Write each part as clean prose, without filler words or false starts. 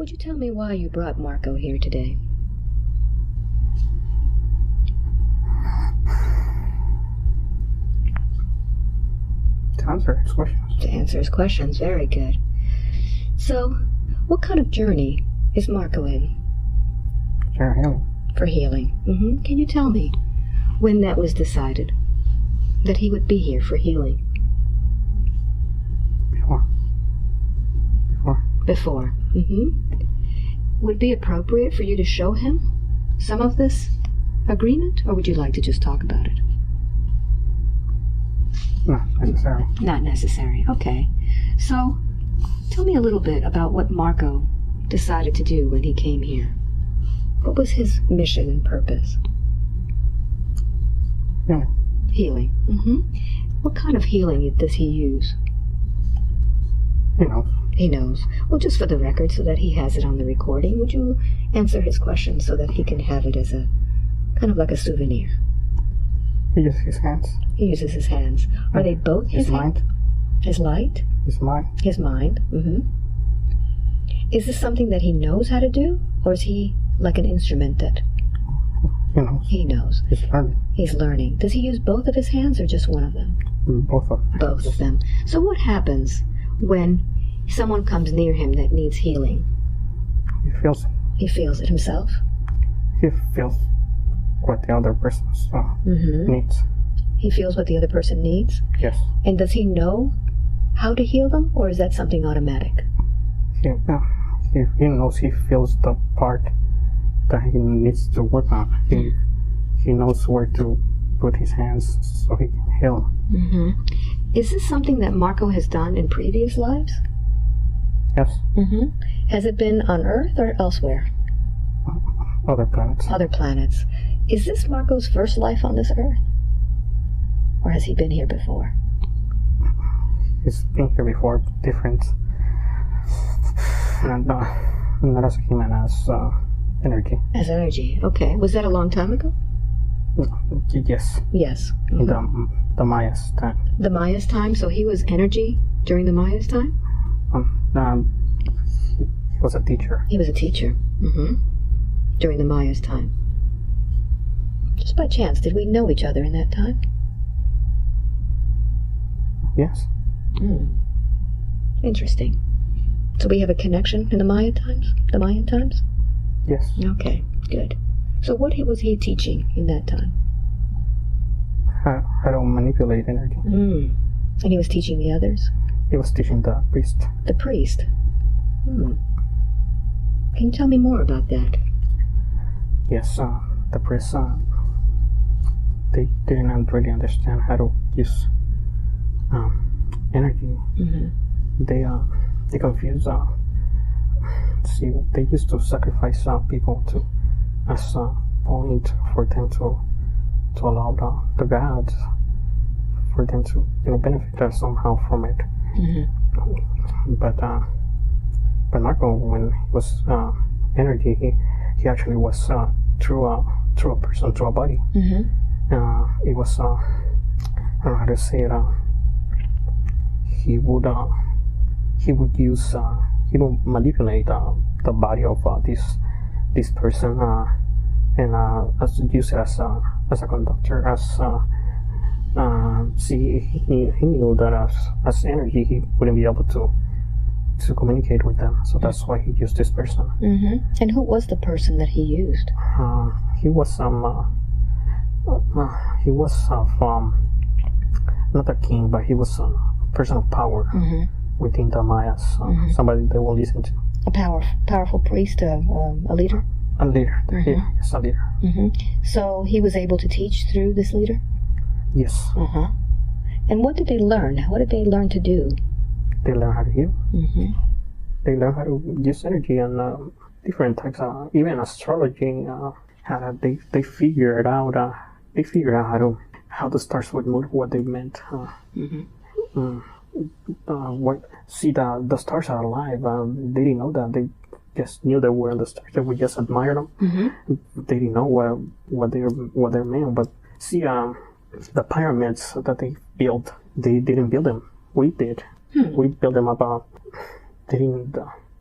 Would you tell me why you brought Marco here today? To answer his questions. To answer his questions. Very good. So, what kind of journey is Marco in? For healing. For healing. Can you tell me when that was decided? That he would be here for healing? Before. Would it be appropriate for you to show him some of this agreement, or would you like to just talk about it? Not necessary. Not necessary. Okay. So, tell me a little bit about what Marco decided to do when he came here. What was his mission and purpose? Healing. What kind of healing does he use? He knows. He knows. Well, just for the record, so that he has it on the recording, would you answer his question so that he can have it as a kind of like a souvenir? He uses his hands. He uses his hands. Are they both his mind? His light? His mind. His mind. Is this something that he knows how to do, or is he like an instrument that He knows. he knows? He's learning. He's learning. Does he use both of his hands or just one of them? Both of them. Both of them. So what happens when someone comes near him that needs healing? He feels it. He feels it himself? He feels what the other person needs. He feels what the other person needs? Yes. And does he know how to heal them, or is that something automatic? He knows, he feels the part that he needs to work on. He knows where to put his hands so he can heal. Is this something that Marco has done in previous lives? Yes. Has it been on Earth or elsewhere? Other planets. Other planets. Is this Marco's first life on this Earth? Or has he been here before? He's been here before, different. And not as a human, as energy. As energy, okay. Was that a long time ago? Yes. Yes. In the Maya's time. The Maya's time? So he was energy during the Maya's time? He was a teacher. He was a teacher. During the Maya's time. Just by chance, did we know each other in that time? Yes. Interesting. So we have a connection in the Mayan times? The Mayan times? Yes. Okay, good. So what was he teaching in that time? How to manipulate energy. And he was teaching the others? He was teaching the priest. The priest? Can you tell me more about that? Yes, the priest, they didn't really understand how to use energy. They confused. They used to sacrifice people to as a point for them to allow the gods for them to benefit somehow from it. But Marco, when he was energy, he actually was through a person, through a body. It was I don't know how to say it. He would use he would manipulate the body of this person and use it as a conductor, he knew that as energy he wouldn't be able to communicate with them, so that's why he used this person. And who was the person that he used? He was not a king, but he was a person of power within the Mayas, somebody they will listen to. A powerful priest, a leader? A leader, yes, a leader. So he was able to teach through this leader? Yes. And what did they learn? What did they learn to do? They learn how to heal. They learn how to use energy and different types of, even astrology. They figured out how the stars would move, what they meant. The stars are alive. They didn't know that. They just knew they were the stars. They would just admire them. They didn't know what they meant. But the pyramids that they built, they didn't build them. We did. We built them up. They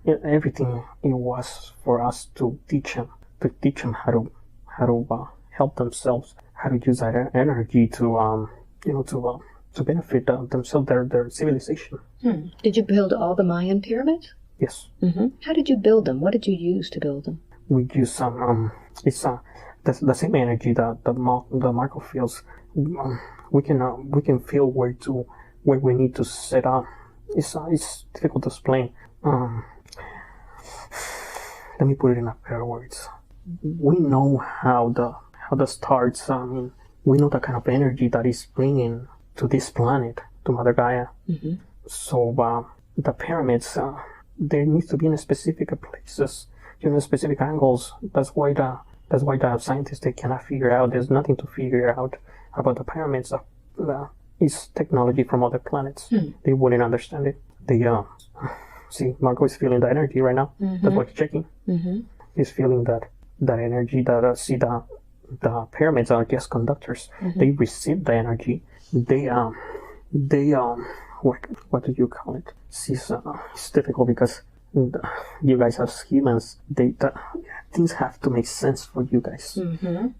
everything it was for us to teach them how to help themselves, how to use that energy to benefit themselves, their civilization. Did you build all the Mayan pyramids? Yes. How did you build them? What did you use to build them? We use some it's the same energy that the Marco feels. We can feel where we need to set up. It's difficult to explain. Let me put it in better words. We know how the stars. We know the kind of energy that is bringing to this planet, to Mother Gaia. So the pyramids, there needs to be in specific places, specific angles. That's why the scientists, they cannot figure out. There's nothing to figure out about the pyramids. It's technology from other planets. They wouldn't understand it. They see, Marco is feeling the energy right now. That's what he's checking. He's feeling that energy. That the pyramids are just conductors. They receive the energy. They what do you call it? It's difficult because you guys as humans, things have to make sense for you guys.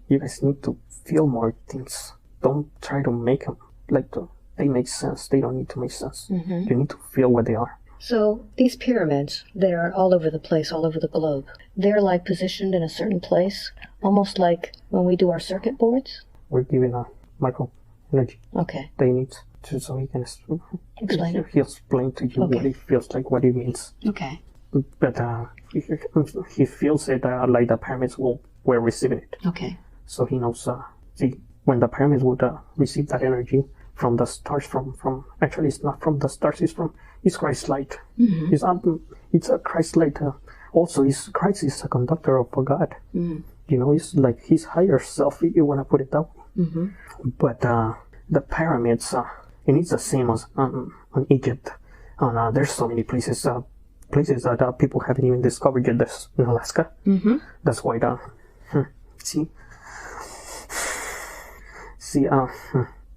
You guys need to feel more things. Don't try to make them they make sense. They don't need to make sense. You need to feel what they are. So these pyramids, they're all over the place, all over the globe. They're like positioned in a certain place, almost like when we do our circuit boards. We're giving Marco energy. Okay. They need to, so he can Explain it. He'll explain to you what it feels like, what it means. Okay. But he feels it like the pyramids were receiving it. Okay. So he knows. See, when the pyramids would receive that energy from the stars, from actually it's not from the stars, it's Christ light. It's a Christ light. Also, Christ is a conductor of God. It's like his higher self, if you want to put it that way. But the pyramids, and it's the same as on Egypt. There's so many places that people haven't even discovered yet. There's in Alaska. That's why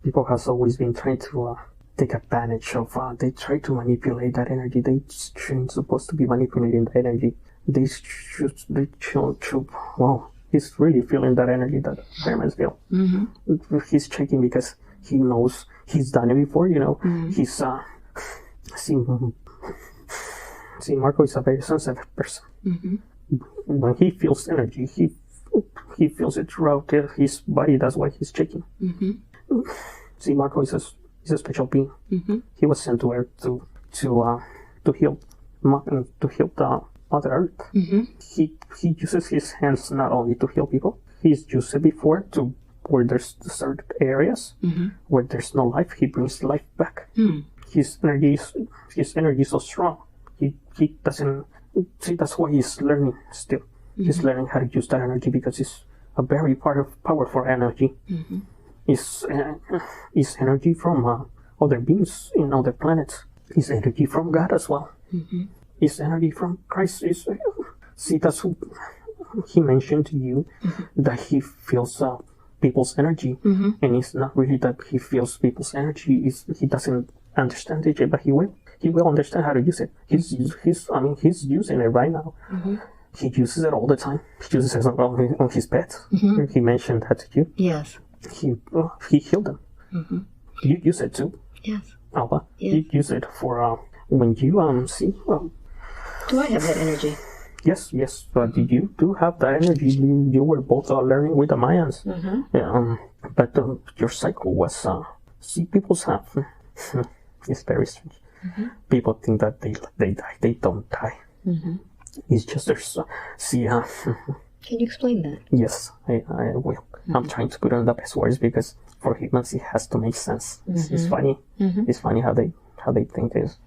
people has always been trying to take advantage of. They try to manipulate that energy. They ain't supposed to be manipulating the energy. They should. Wow, he's really feeling that energy that pyramids feel. He's checking because he knows he's done it before. He's see, Marco is a very sensitive person. When he feels energy, he feels it throughout his body. That's why he's checking. See, Marco is a special being. He was sent to Earth to heal the Mother Earth. He uses his hands not only to heal people. He's used it before to where there's certain areas where there's no life. He brings life back. His energy is so strong. He doesn't see. That's why he's learning still. He's learning how to use that energy because it's a very powerful energy. It's energy from other beings in other planets. It's energy from God as well. It's energy from Christ. See, that's who he mentioned to you that he feels people's energy, and it's not really that he feels people's energy. He doesn't understand it yet, but he will understand how to use it. He's using it right now. He uses it all the time. He uses it on his pets. He mentioned that to you. Yes. He healed them. You use it too. Yes. Alba. You use it for when you see. Do I have that energy? Yes. But you do have that energy. You were both learning with the Mayans. But your cycle was. See, people's have. It's very strange. People think that they die. They don't die. It's just there's. See. Can you explain that? Yes, I will. I'm trying to put on the best words because for humans it has to make sense. It's funny. It's funny how they think this.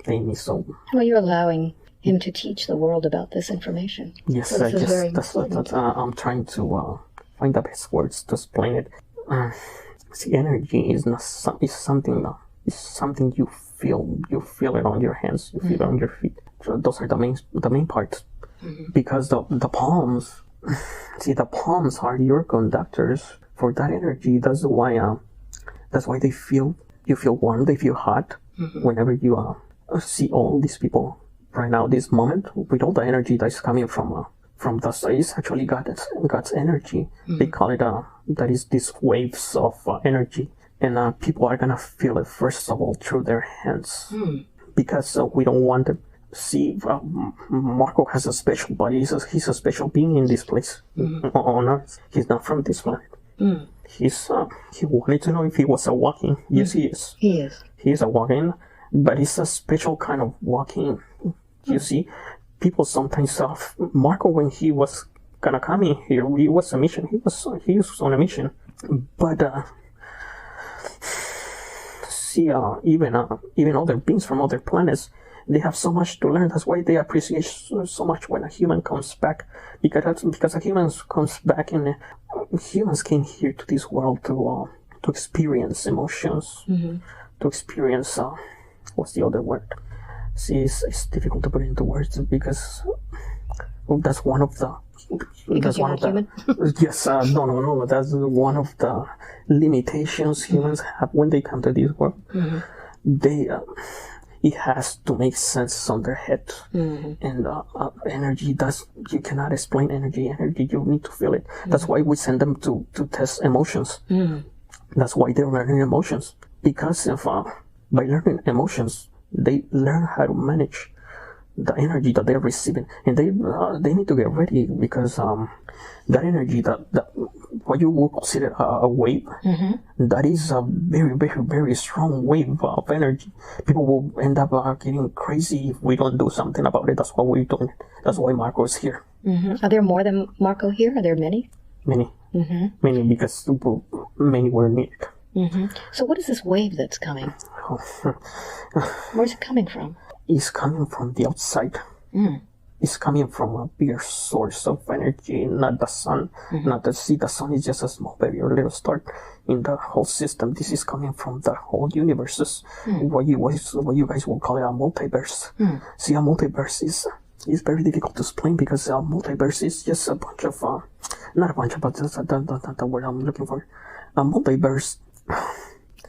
Amy, so. Well, you're allowing him to teach the world about this information. Yes, so that's I'm trying to find the best words to explain it. See, energy is not is something. It's something you feel. You feel it on your hands. You feel it on your feet. So those are the main parts. Because the palms, see, the palms are your conductors for that energy. That's why you feel warm. They feel hot whenever you see all these people right now, this moment, with all the energy that's coming from the side, is actually God's energy. They call it that is these waves of energy, and people are gonna feel it first of all through their hands, because we don't want to see. Marco has a special body. He's a special being in this place on Earth. He's not from this planet. He wanted to know if he was a walking. Yes, he is. He is. He is a walking, but it's a special kind of walking. You see, people sometimes Marco, when he was gonna come in here, he was a mission. He was on a mission, but see, even other beings from other planets, they have so much to learn. That's why they appreciate so much when a human comes back, because a human comes back, and humans came here to this world to experience emotions, to experience what's the other word? See, it's difficult to put into words because that's one of the. Because you're not human? Yes, no. That's one of the limitations humans have when they come to this world. It has to make sense on their head, and energy. You cannot explain energy. Energy, you need to feel it. That's why we send them to test emotions. That's why they're learning emotions, because by learning emotions, they learn how to manage the energy that they're receiving, and they need to get ready, because that energy, that what you would consider a wave, that is a very, very, very strong wave of energy. People will end up getting crazy if we don't do something about it. That's why we're doing it. That's why Marco is here. Are there more than Marco here? Are there many? Many, because many were needed. So what is this wave that's coming? Where's it coming from? It's coming from the outside. It's coming from a bigger source of energy, not the sun. Not the sea. The sun is just a small, very little star in the whole system. This is coming from the whole universes. What you guys will call it a multiverse. See, a multiverse is very difficult to explain, because a multiverse is just a bunch of not a bunch of, but that's the word I'm looking for. A multiverse.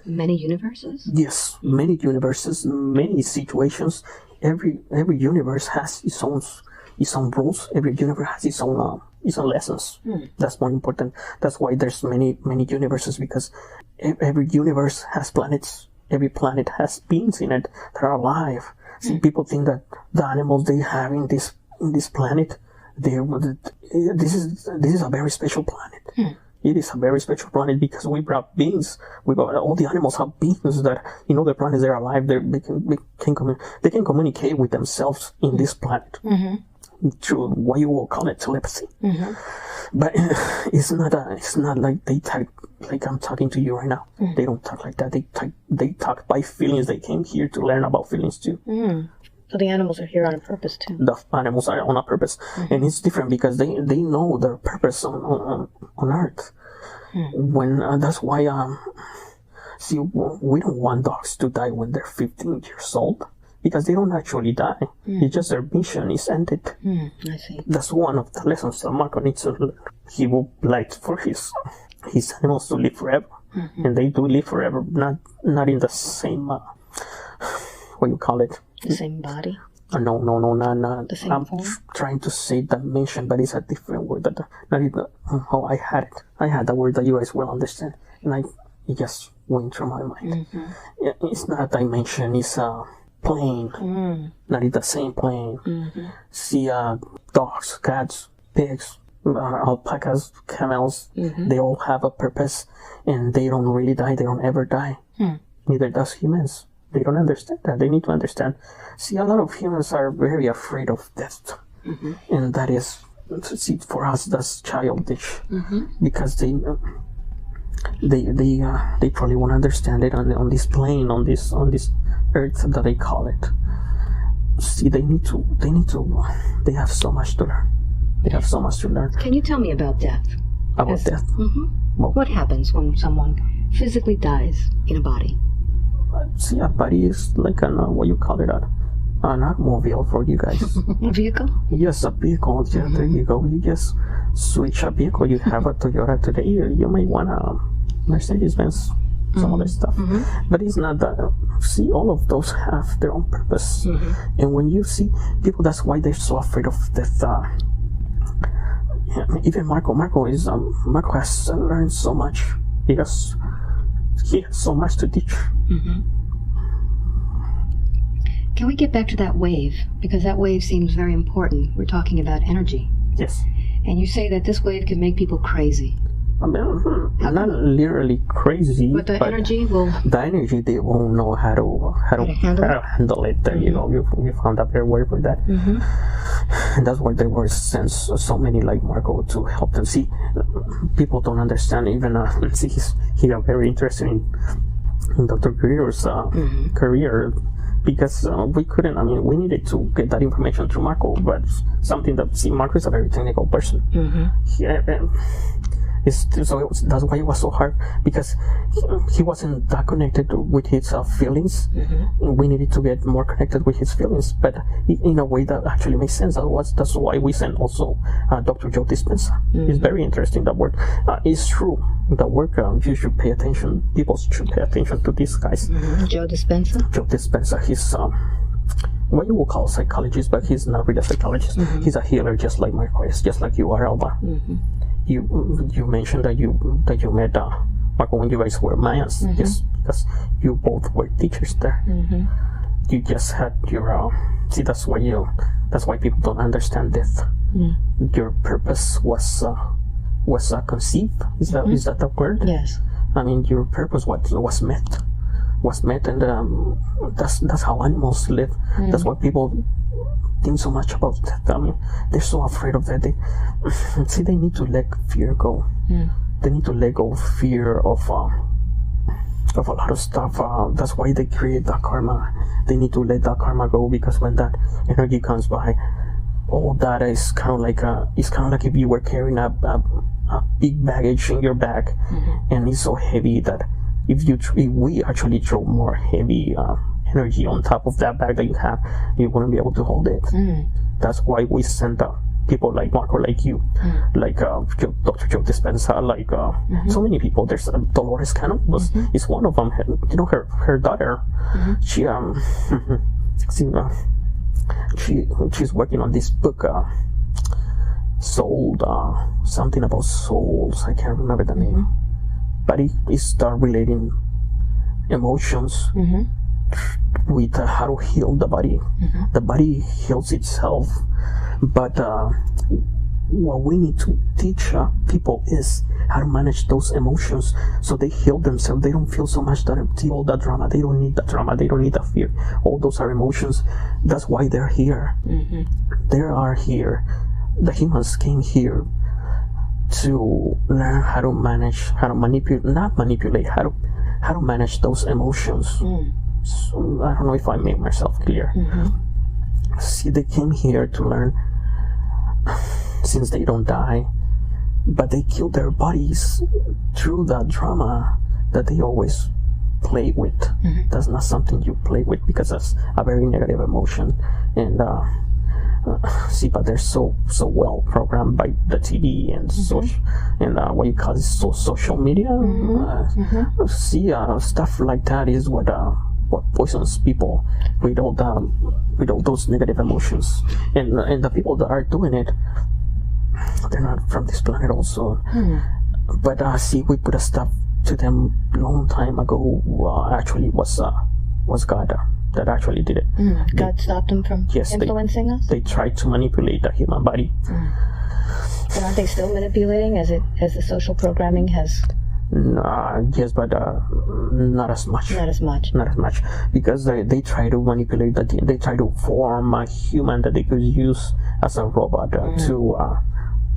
Many universes? Yes, many universes, many situations. Every universe has its own rules. Every universe has its own lessons. That's more important. That's why there's many universes, because every universe has planets. Every planet has beings in it that are alive. See, people think that the animals they have in this planet, this is a very special planet. It is a very special planet, because we brought beings. All the animals have beings that in other planets they're alive. They can communicate with themselves in this planet through what you will call it telepathy. But it's not like they talk like I'm talking to you right now. They don't talk like that. They talk by feelings. They came here to learn about feelings too. So the animals are here on a purpose too. The animals are on a purpose, and it's different because they know their purpose on Earth. When that's why see, we don't want dogs to die when they're 15 years old, because they don't actually die. It's just their mission is ended. I see. That's one of the lessons that Marco needs to learn. He would like for his animals to live forever, and they do live forever. Not in the same what you call it. The same body? No, not. The same I'm form? trying to say dimension, but it's a different word. Not even. Oh, I had it. I had the word that you guys will understand, and it just went through my mind. It's not a dimension. It's a plane. Not in the same plane. See, dogs, cats, pigs, alpacas, camels. They all have a purpose, and they don't really die. They don't ever die. Neither does humans. They don't understand that. They need to understand. See, a lot of humans are very afraid of death. And that is, see, for us, that's childish. Because they probably won't understand it on this plane, on this earth that they call it. See, they have so much to learn. They have so much to learn. Can you tell me about death? About death? Well, what happens when someone physically dies in a body? See, a body is like what you call it, an automobile for you guys. A vehicle? Yes, a vehicle. Yeah, there you go. You just switch a vehicle. You have a Toyota today. You might want a Mercedes-Benz. some other stuff. But it's not that. See, all of those have their own purpose. And when you see people, that's why they're so afraid of death. Even Marco has learned so much. He has so much to teach. Can we get back to that wave? Because that wave seems very important. We're talking about energy. Yes. And you say that this wave can make people crazy. I mean, not literally crazy, but the energy they won't know how to handle it. You know, you found a better word for that. And that's why there were sent so many like Marco to help them. See, people don't understand even. He got very interested in Dr. Greer's career. Because we couldn't, we needed to get that information through Marco, but something that, Marco is a very technical person. That's why it was so hard, because he wasn't that connected with his feelings. We needed to get more connected with his feelings, but in a way that actually makes sense. That's why we sent also Dr. Joe Dispenza. It's very interesting, that work. It's true, the work, you should pay attention, people should pay attention to these guys. Joe Dispenza? Joe Dispenza, he's what you will call a psychologist, but he's not really a psychologist. He's a healer, just like Marco is, just like you are, Alba. You mentioned that you met Marco when you guys were Mayans, yes, because you both were teachers there. You just had your see, that's why people don't understand death. Your purpose was conceived. Is that the word? Yes. Your purpose was met, and that's how animals live. That's why people think so much about that. They're so afraid of that. They need to let fear go. They need to let go of fear of a lot of stuff. That's why they create that karma. They need to let that karma go, because when that energy comes by, all that is kind of like if you were carrying a big baggage in your back, and it's so heavy that if we actually throw more heavy energy on top of that bag that you have, you wouldn't be able to hold it. That's why we send people like Marco, like you, like Dr. Joe Dispenza, like so many people. There's Dolores Cano is one of them. Her daughter, she's working on this book, Soul, something about souls. I can't remember the name, but it start relating emotions with how to heal the body. The body heals itself, but what we need to teach people is how to manage those emotions so they heal themselves. They don't feel so much all that drama. They don't need that drama. They don't need that fear. All those are emotions. That's why they're here. They are here. The humans came here to learn how to manage, how to manage those emotions. So, I don't know if I made myself clear. See, they came here to learn, since they don't die, but they kill their bodies through that drama that they always play with. That's not something you play with, because that's a very negative emotion. And but they're so well programmed by the TV and what you call social media. Stuff like that is what poisons people with all those negative emotions. And the people that are doing it, they're not from this planet also. But we put a stop to them a long time ago. Actually was God that actually did it. God stopped them from influencing us? They tried to manipulate the human body. But aren't they still manipulating as the social programming has? Yes, but not as much. Not as much. Because they try to manipulate they try to form a human that they could use as a robot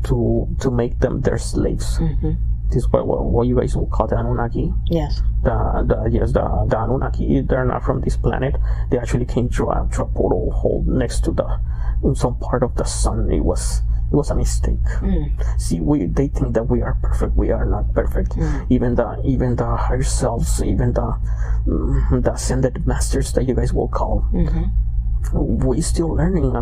to make them their slaves. This is what you guys will call the Anunnaki. Yes. The Anunnaki, they're not from this planet. They actually came through a portal hole next to some part of the sun. It was a mistake. See, they think that we are perfect. We are not perfect. Even the higher selves, even the ascended masters that you guys will call. We still learning.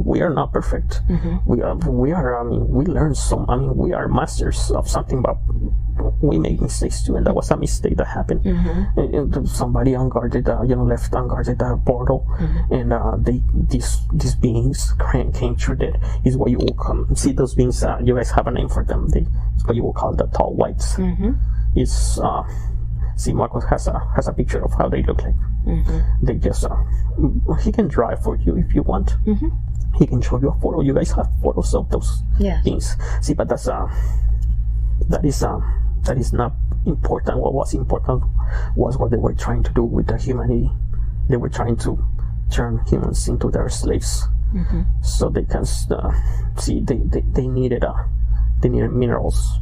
We are not perfect. We learn some. We are masters of something, but we make mistakes too, and that was a mistake that happened. And somebody unguarded, left unguarded the portal, and these beings came through that. Is what you will see those beings. You guys have a name for them. It's what you will call the tall whites. It's see, Marcos has a picture of how they look like. They just he can drive for you if you want. He can show you a photo. You guys have photos of those things. See, but that is not important. What was important was what they were trying to do with the humanity. They were trying to turn humans into their slaves, so they can see. They needed minerals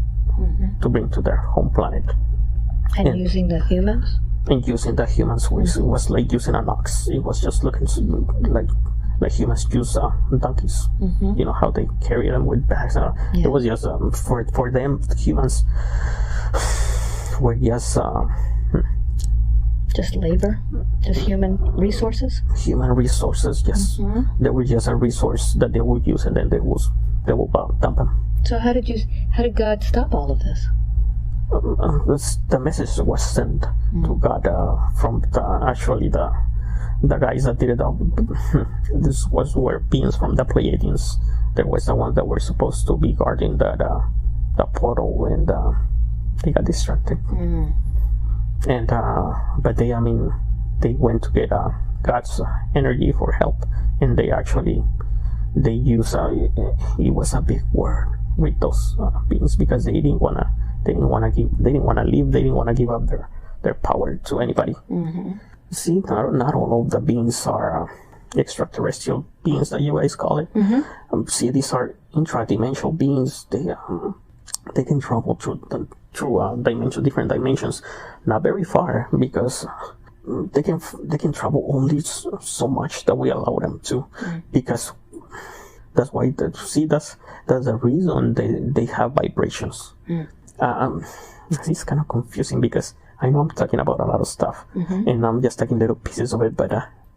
to bring to their home planet. And using the humans? And using the humans was like using an ox. It was just looking like humans use donkeys. You know how they carry them with bags. It was just for them, humans were just labor, just human resources. Human resources, yes. They were just a resource that they would use, and then they would dump them. So how did God stop all of this? The message was sent to God from the guys that did it. This were beings from the Pleiadians. There was the ones that were supposed to be guarding the portal, and they got distracted. And but they went to get God's energy for help, and they use it was a big word with those beings, because they didn't want to leave. They didn't want to give up their power to anybody. See, not all of the beings are extraterrestrial beings that you guys call it. See, these are intra-dimensional beings. They can travel through different dimensions, not very far, because they can travel only so much that we allow them to, because that's why that's the reason they have vibrations. It's kind of confusing, because I know I'm talking about a lot of stuff, and I'm just taking little pieces of it, but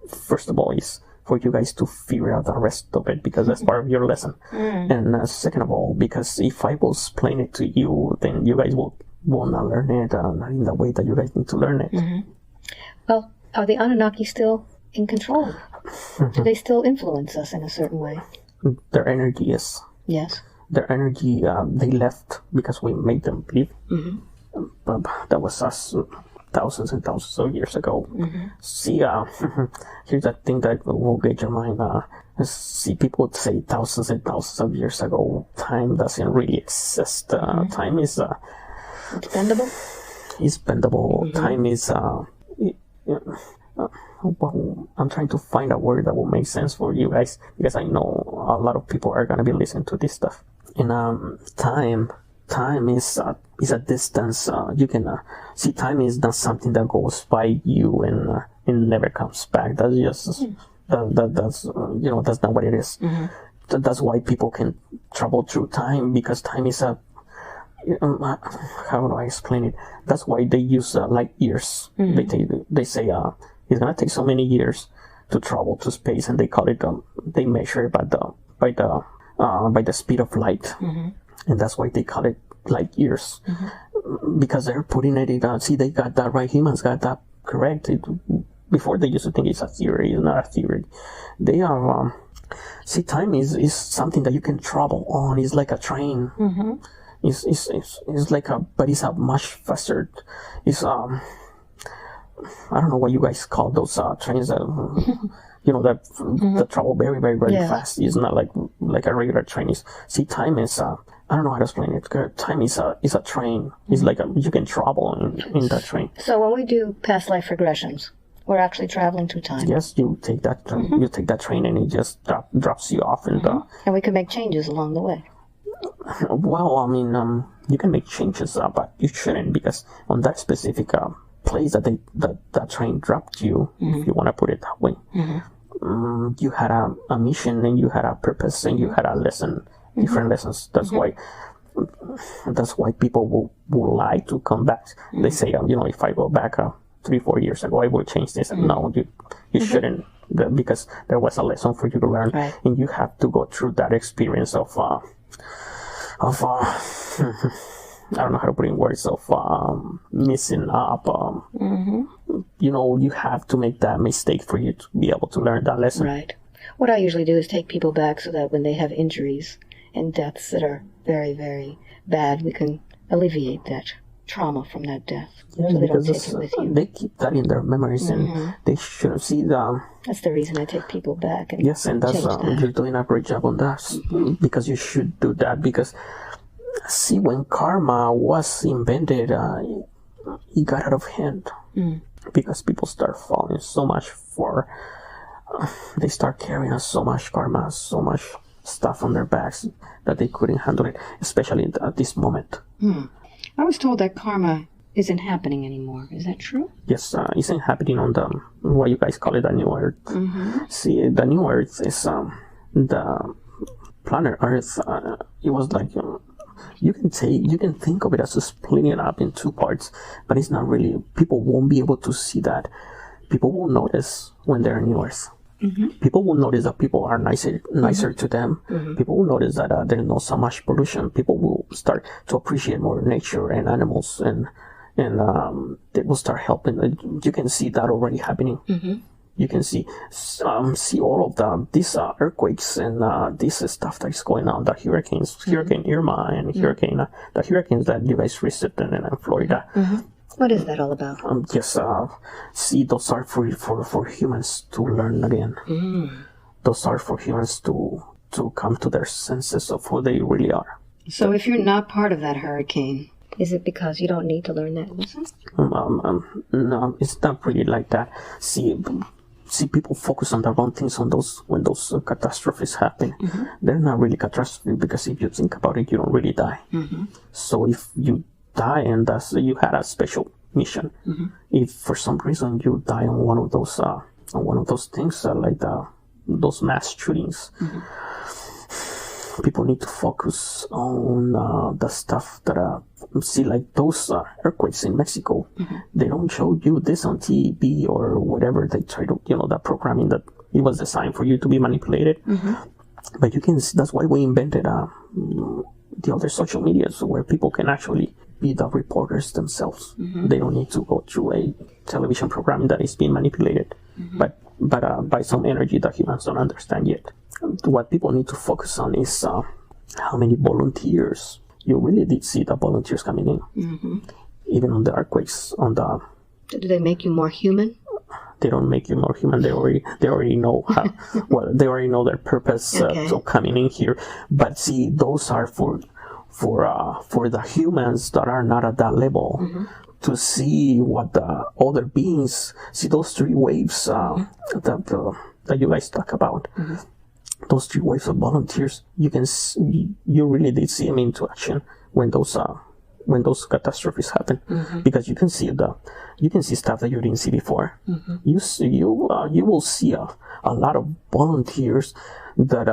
first of all, is for you guys to figure out the rest of it, because that's part of your lesson. And second of all, because if I will explain it to you, then you guys will not learn it not in the way that you guys need to learn it. Well, are the Anunnaki still in control? Do they still influence us in a certain way? Their energy is. Yes. Their energy, they left because we made them leave. But that was us thousands and thousands of years ago. See, here's the thing that will get your mind. See, people would say thousands and thousands of years ago. Time doesn't really exist. Time is it's bendable. It's bendable. Time is well, I'm trying to find a word that will make sense for you guys, because I know a lot of people are gonna be listening to this stuff. And time is a distance. You can see, time is not something that goes by you and never comes back. That's just that's that's not what it is. That's why people can travel through time, because time is a how do I explain it? That's why they use light years. They say it's gonna take so many years to travel to space, and they call it they measure it by the speed of light, and that's why they call it light years, because they're putting it in. See, they got that right. Humans got that correct. Before they used to think it's a theory. It's not a theory. They are. See, time is something that you can travel on. It's like a train. It's like but it's a much faster. It's I don't know what you guys call those trains that that travel very, very, very fast. It's not like a regular train. See, time is I don't know how to explain it. Time is a train. It's like you can travel in that train. So when we do past life regressions, we're actually traveling through time. Yes, you take that you take that train, and it just drops you off, and we can make changes along the way. Well, I mean, you can make changes, but you shouldn't, because on that specific place that train dropped you, if you want to put it that way, you had a mission, and you had a purpose, and you had a lesson, different lessons. That's why people will like to come back. They say, if I go back 3-4 years ago, I will change this. No, you shouldn't, because there was a lesson for you to learn, and you have to go through that experience of I don't know how to put in words of messing up. You know, you have to make that mistake for you to be able to learn that lesson. Right. What I usually do is take people back so that when they have injuries and deaths that are very, very bad, we can alleviate that trauma from that death. Yeah, so they don't because take it with you. they keep that in their memories, and they should see the. That's the reason I take people back. And yes, and that's change that. you're doing a great job on that, because you should do that. Because see, when karma was invented, it got out of hand because people start falling so much for. They start carrying so much karma, so much stuff on their backs that they couldn't handle it, especially at this moment. I was told that karma isn't happening anymore. Is that true? Yes, isn't happening on the, what you guys call it, the new earth. See, the new earth is the planet Earth. It was like, you can think of it as splitting it up in two parts, but it's not really. People won't be able to see that. People will notice when they're in new earth. People will notice that people are nicer to them. People will notice that there's not so much pollution. People will start to appreciate more nature and animals, and they will start helping. You can see that already happening. You can see all of these earthquakes and this stuff that is going on. The hurricanes, Hurricane Irma, and the hurricanes that you guys visited in Florida. What is that all about? See, those are for humans to learn again. Those are for humans to come to their senses of who they really are. So if you're not part of that hurricane, is it because you don't need to learn that lesson? No, it's not really like that. See, people focus on the wrong things when those catastrophes happen. They're not really catastrophes, because if you think about it, you don't really die. So if you die, and you had a special mission. If for some reason you die on one of those things, like those mass shootings, people need to focus on the stuff that see, like those earthquakes in Mexico. They don't show you this on TV or whatever. They try to, that programming that it was designed for you to be manipulated. But you can. That's why we invented the other social medias, where people can actually be the reporters themselves. They don't need to go through a television programming that is being manipulated, but by some energy that humans don't understand yet. What people need to focus on is how many volunteers. You really did see the volunteers coming in, even on the earthquakes. Do they make you more human? They don't make you more human. They already know how. Well, they already know their purpose of coming in here. But see, those are for the humans that are not at that level, to see what the other beings see. Those three waves that you guys talk about. Those three waves of volunteers. You really did see them into action when those catastrophes happen, because you can see stuff that you didn't see before. You will see a lot of volunteers that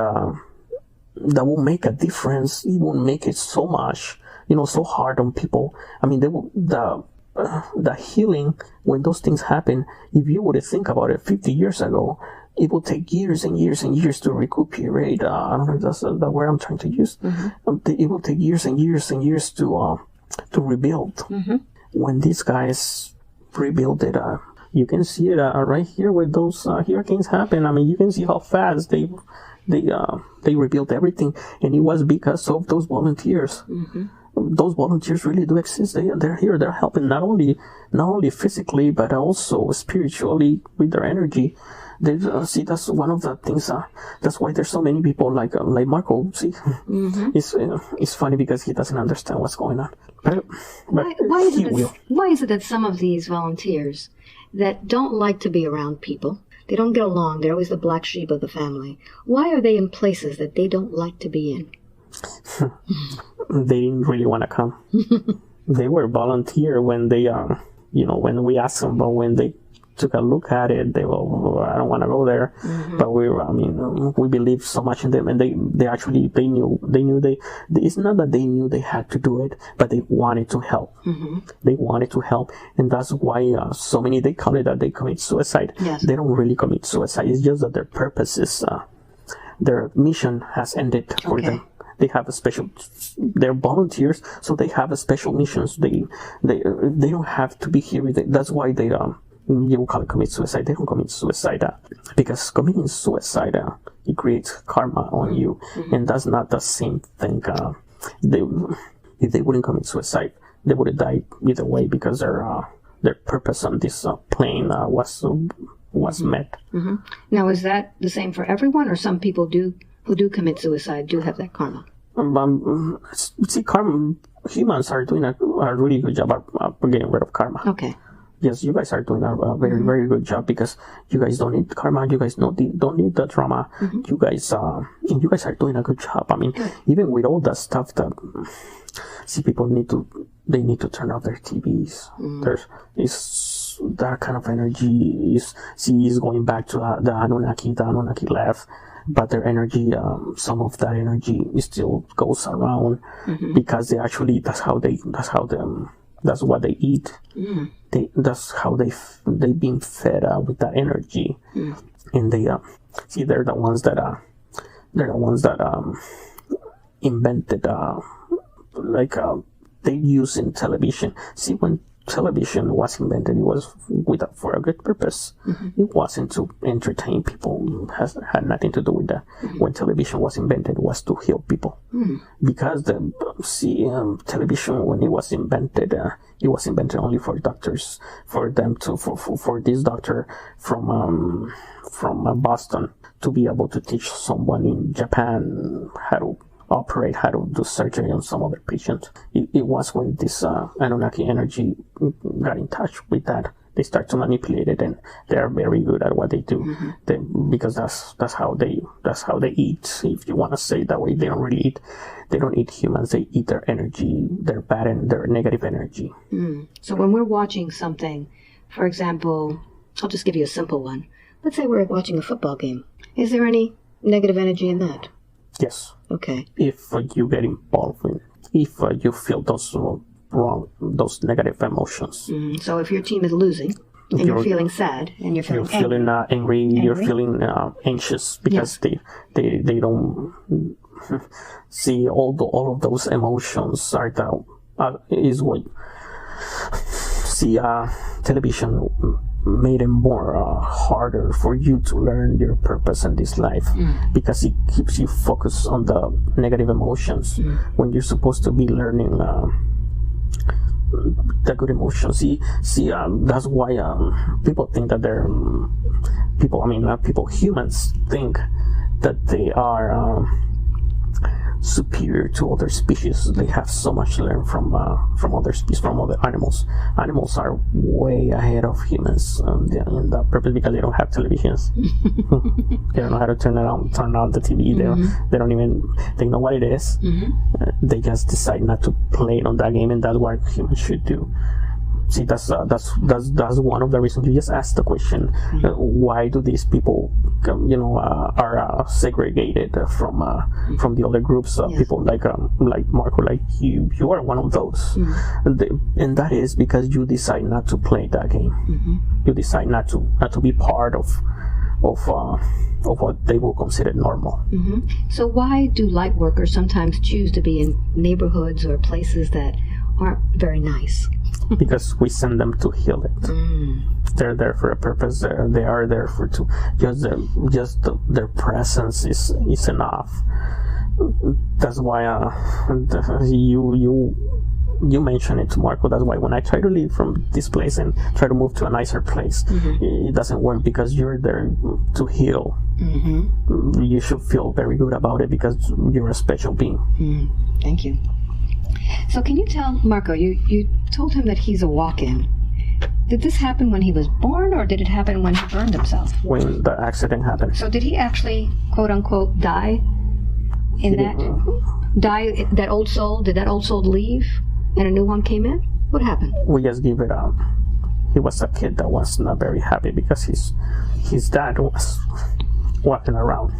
will make a difference. It won't make it so much, so hard on people. I mean, the healing, when those things happen, if you would think about it 50 years ago, it will take years and years and years to recuperate. I don't know if that's the word I'm trying to use. It will take years and years and years to rebuild. When these guys rebuild it, you can see it right here where those hurricanes happen. I mean, you can see how fast they rebuilt everything, and it was because of those volunteers. Those volunteers really do exist. They're here. They're helping not only physically, but also spiritually with their energy. See, that's one of the things. That's why there's so many people like Marco. See, it's funny because he doesn't understand what's going on. But why is it that some of these volunteers that don't like to be around people, they don't get along, they're always the black sheep of the family, why are they in places that they don't like to be in? They didn't really want to come. They were volunteer when they, when we asked them, but when they took a look at it, they were, I don't want to go there. But we believed so much in them, and they knew it's not that they knew they had to do it, but they wanted to help. They wanted to help, and that's why so many, they call it that they commit suicide. They don't really commit suicide. It's just that their purpose is, their mission has ended for them. they have a special. They're volunteers, so they have a special missions. They don't have to be here. That's why they you call it commit suicide. They don't commit suicide because committing suicide it creates karma on you, and that's not the same thing. If they wouldn't commit suicide, they would have died either way because their purpose on this plane was met. Now, is that the same for everyone, or some people who do commit suicide do have that karma? See, karma. Humans are doing a really good job of getting rid of karma. Okay. Yes, you guys are doing a very, very good job because you guys don't need karma. You guys don't need the drama. You guys are doing a good job. I mean, even with all that stuff that people need to turn off their TVs. There's that kind of energy is going back to the Anunnaki. The Anunnaki left, but their energy, some of that energy still goes around because that's what they eat. That's how they've been fed with that energy, and they're the ones that invented they use in television. See, when television was invented, it was for a good purpose. It wasn't to entertain people. It had nothing to do with that. When television was invented, it was to heal people. Because television, when it was invented only for doctors, for this doctor from Boston to be able to teach someone in Japan how to operate, how to do surgery on some other patient. It was when this Anunnaki energy got in touch with that, they start to manipulate it, and they are very good at what they do. Because that's how they eat. If you want to say it that way, they don't eat humans. They eat their energy, their bad and their negative energy. So when we're watching something, for example, I'll just give you a simple one. Let's say we're watching a football game. Is there any negative energy in that? Yes. Okay. If you get involved in, if you feel those negative emotions. So if your team is losing, and you're feeling sad, and you're feeling angry, you're feeling anxious because they don't see all of those emotions is what television made it more harder for you to learn your purpose in this life because it keeps you focused on the negative emotions when you're supposed to be learning the good emotions. That's why people think that humans think that they are superior to other species. They have so much to learn from other species, from other animals. Animals are way ahead of humans in that purpose because they don't have televisions. They don't know how to turn on the TV. They don't even know what it is. They just decide not to play on that game, and that's what humans should do. See, that's one of the reasons. You just asked the question: why do these people, are segregated from the other groups of people like Marco, like you? You are one of those, and that is because you decide not to play that game. You decide not to be part of what they will consider normal. So why do light workers sometimes choose to be in neighborhoods or places that aren't very nice? Because we send them to heal it. They're there for a purpose. They are there for their presence is enough. That's why you mentioned it to Marco. That's why when I try to leave from this place and try to move to a nicer place, it doesn't work because you're there to heal. You should feel very good about it because you're a special being. Thank you. So can you tell Marco, you told him that he's a walk-in. Did this happen when he was born, or did it happen when he burned himself? When the accident happened. So did he actually, quote-unquote, die in that? Die, that old soul? Did that old soul leave and a new one came in? What happened? We just give it up. He was a kid that was not very happy because his dad was walking around.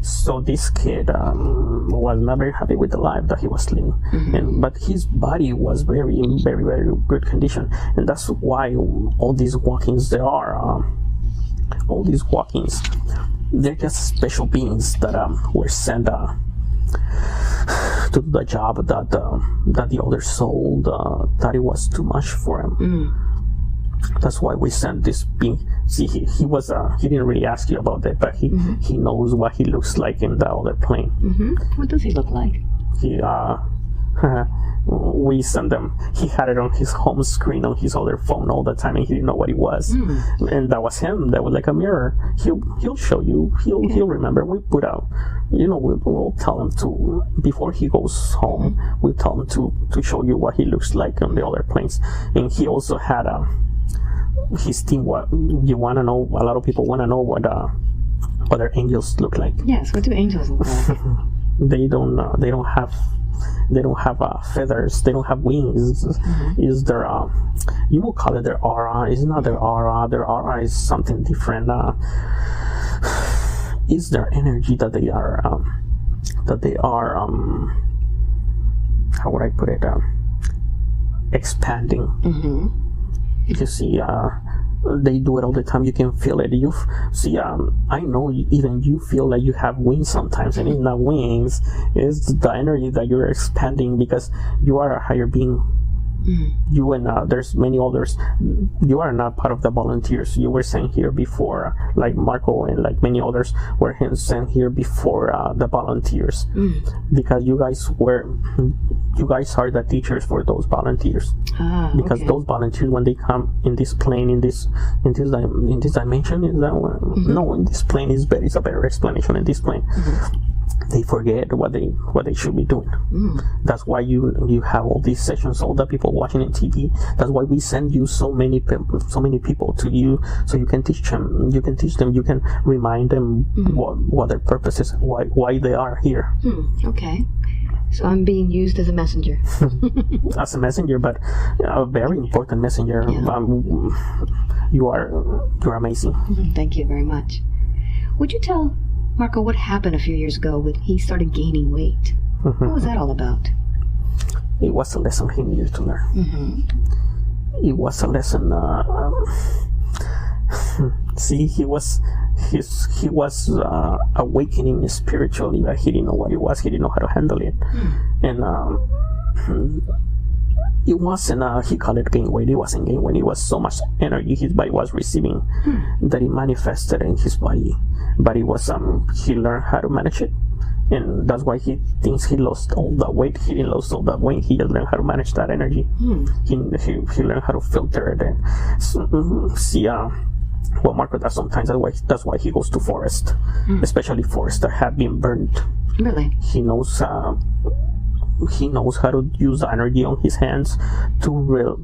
So this kid was not very happy with the life that he was living, but his body was very, very, very good condition, and that's why all these walk-ins they're just special beings that were sent to do the job that the other soul that it was too much for him. That's why we sent this being. See, he didn't really ask you about that, but he knows what he looks like in the other plane. What does he look like? We sent them. He had it on his home screen on his other phone all the time, and he didn't know what it was. And that was him. That was like a mirror. He'll show you. He'll remember. We put out. We'll tell him to, before he goes home. We'll tell him to show you what he looks like on the other planes. And he also had his team. What you want to know? A lot of people want to know what other angels look like. Yes. What do angels look like? They don't have feathers. They don't have wings. Is their you will call it their aura? It's not their aura. Their aura is something different. Is their energy that they are how would I put it, expanding. You see, they do it all the time. You can feel it. You see, I know even you feel like you have wings sometimes, and it's not wings. It's the energy that you're expanding because you are a higher being. You and there's many others. You are not part of the volunteers. You were sent here before, like Marco and like many others were sent here before the volunteers, because you guys are the teachers for those volunteers. Because those volunteers, when they come in this plane, in this dimension, is that one? No, in this plane is a better explanation. In this plane, they forget what they should be doing. That's why you have all these sessions, all the people watching on TV. That's why we send you so many people to you, so you can teach them. You can remind them what their purpose is, why they are here. Okay. So I'm being used as a messenger. As a messenger, but a very important messenger. You're amazing. Thank you very much. Would you tell Marco what happened a few years ago when he started gaining weight? What was that all about? It was a lesson he needed to learn. It was a lesson. See, he was awakening spiritually, but he didn't know what it was. He didn't know how to handle it, and it wasn't. He called it gain weight. It wasn't gain weight. It was so much energy his body was receiving that it manifested in his body. But it was he learned how to manage it. And that's why he thinks he lost all the weight. He didn't lose all that weight. He just learned how to manage that energy. He learned how to filter it. And see, what Marco does sometimes, that's why he goes to forest, especially forests that have been burned. Really? He knows how to use the energy on his hands to relive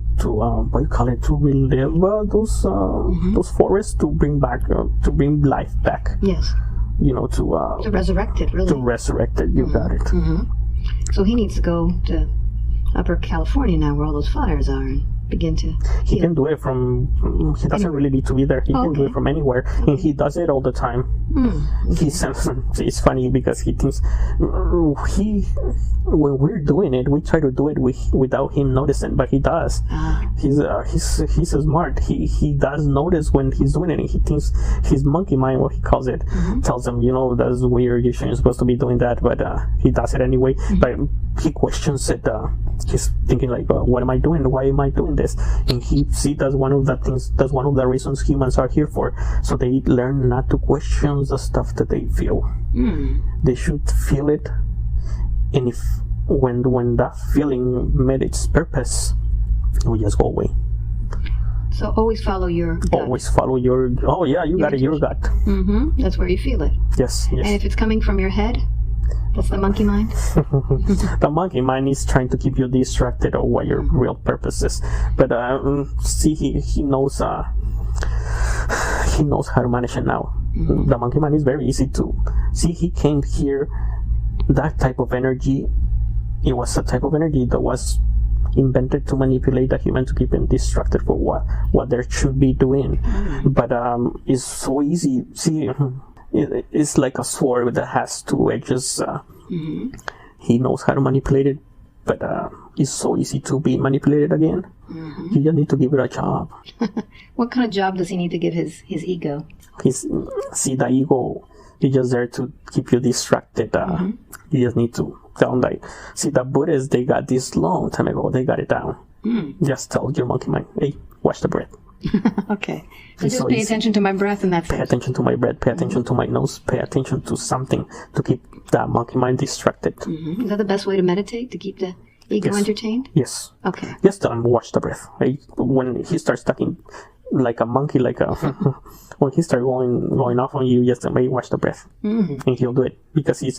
those forests, to bring life back. Yes. To resurrect it, really. To resurrect it, you got it. So he needs to go to Upper California now, where all those fires are, and begin to heal. He can do it from. He doesn't really need to be there. He can do it from anywhere, and he does it all the time. It's funny because he thinks when we're doing it, we try to do it without him noticing, but he does. He's smart. He does notice when he's doing it, and he thinks his monkey mind, what he calls it, tells him, that's weird. You're supposed to be doing that, but he does it anyway. But he questions it. He's thinking like, what am I doing? Why am I doing this? And that's one of the reasons humans are here for. So they learn not to question the stuff that they feel. They should feel it, and if when that feeling met its purpose, it will just go away. So always follow your gut. Always follow your. Oh yeah, you got it. Your gut. That's where you feel it. Yes. And if it's coming from your head, that's the monkey mind. The monkey mind is trying to keep you distracted of what your real purpose is. But see, he knows how to manage it now. The monkey mind is very easy to see. He came here. That type of energy, it was a type of energy that was invented to manipulate the human, to keep him distracted for what they should be doing. But it's so easy. See, it's like a sword that has two edges. He knows how to manipulate it, but it's so easy to be manipulated again. You just need to give it a job. What kind of job does he need to give his ego? The ego is just there to keep you distracted. You just need to tell them like, see, the Buddhists, they got this long time ago, they got it down. Just tell your monkey mind, hey, watch the breath. Okay. So just pay attention to my breath and that's Pay attention to my breath, pay attention to my nose, pay attention to something to keep that monkey mind distracted. Is that the best way to meditate, to keep the ego entertained? Yes. Okay. Just tell him, watch the breath. Hey, when he starts talking like a monkey, when he starts going off on you, just maybe watch the breath, and he'll do it because you're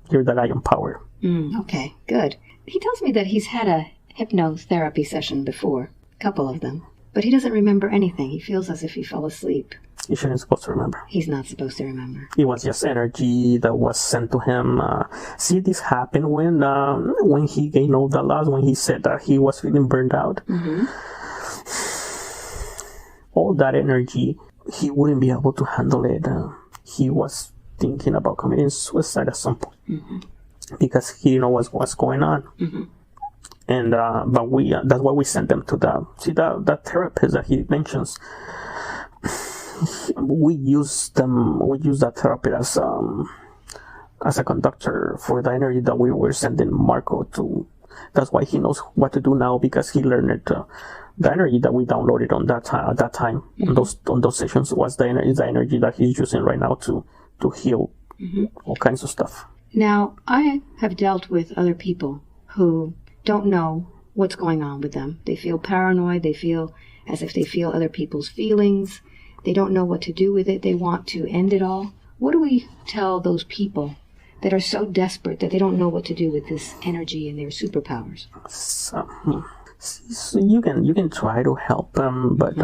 the guy in power. Okay, good. He tells me that he's had a hypnotherapy session before, a couple of them, but he doesn't remember anything. He feels as if he fell asleep. He shouldn't supposed to remember. He's not supposed to remember. It was just energy that was sent to him. See, this happened when he gained all the loss, when he said that he was feeling burned out. All that energy, he wouldn't be able to handle it. He was thinking about committing suicide at some point because he didn't know what's going on. And but that's why we sent them to the therapist that he mentions. We use that therapist as a conductor for the energy that we were sending Marco to. That's why he knows what to do now, because he learned it. The energy that we downloaded on that time, at that time, on those sessions, was the energy that he's using right now to heal all kinds of stuff. Now, I have dealt with other people who don't know what's going on with them. They feel paranoid. They feel as if they feel other people's feelings. They don't know what to do with it. They want to end it all. What do we tell those people that are so desperate that they don't know what to do with this energy and their superpowers? So you can try to help them, but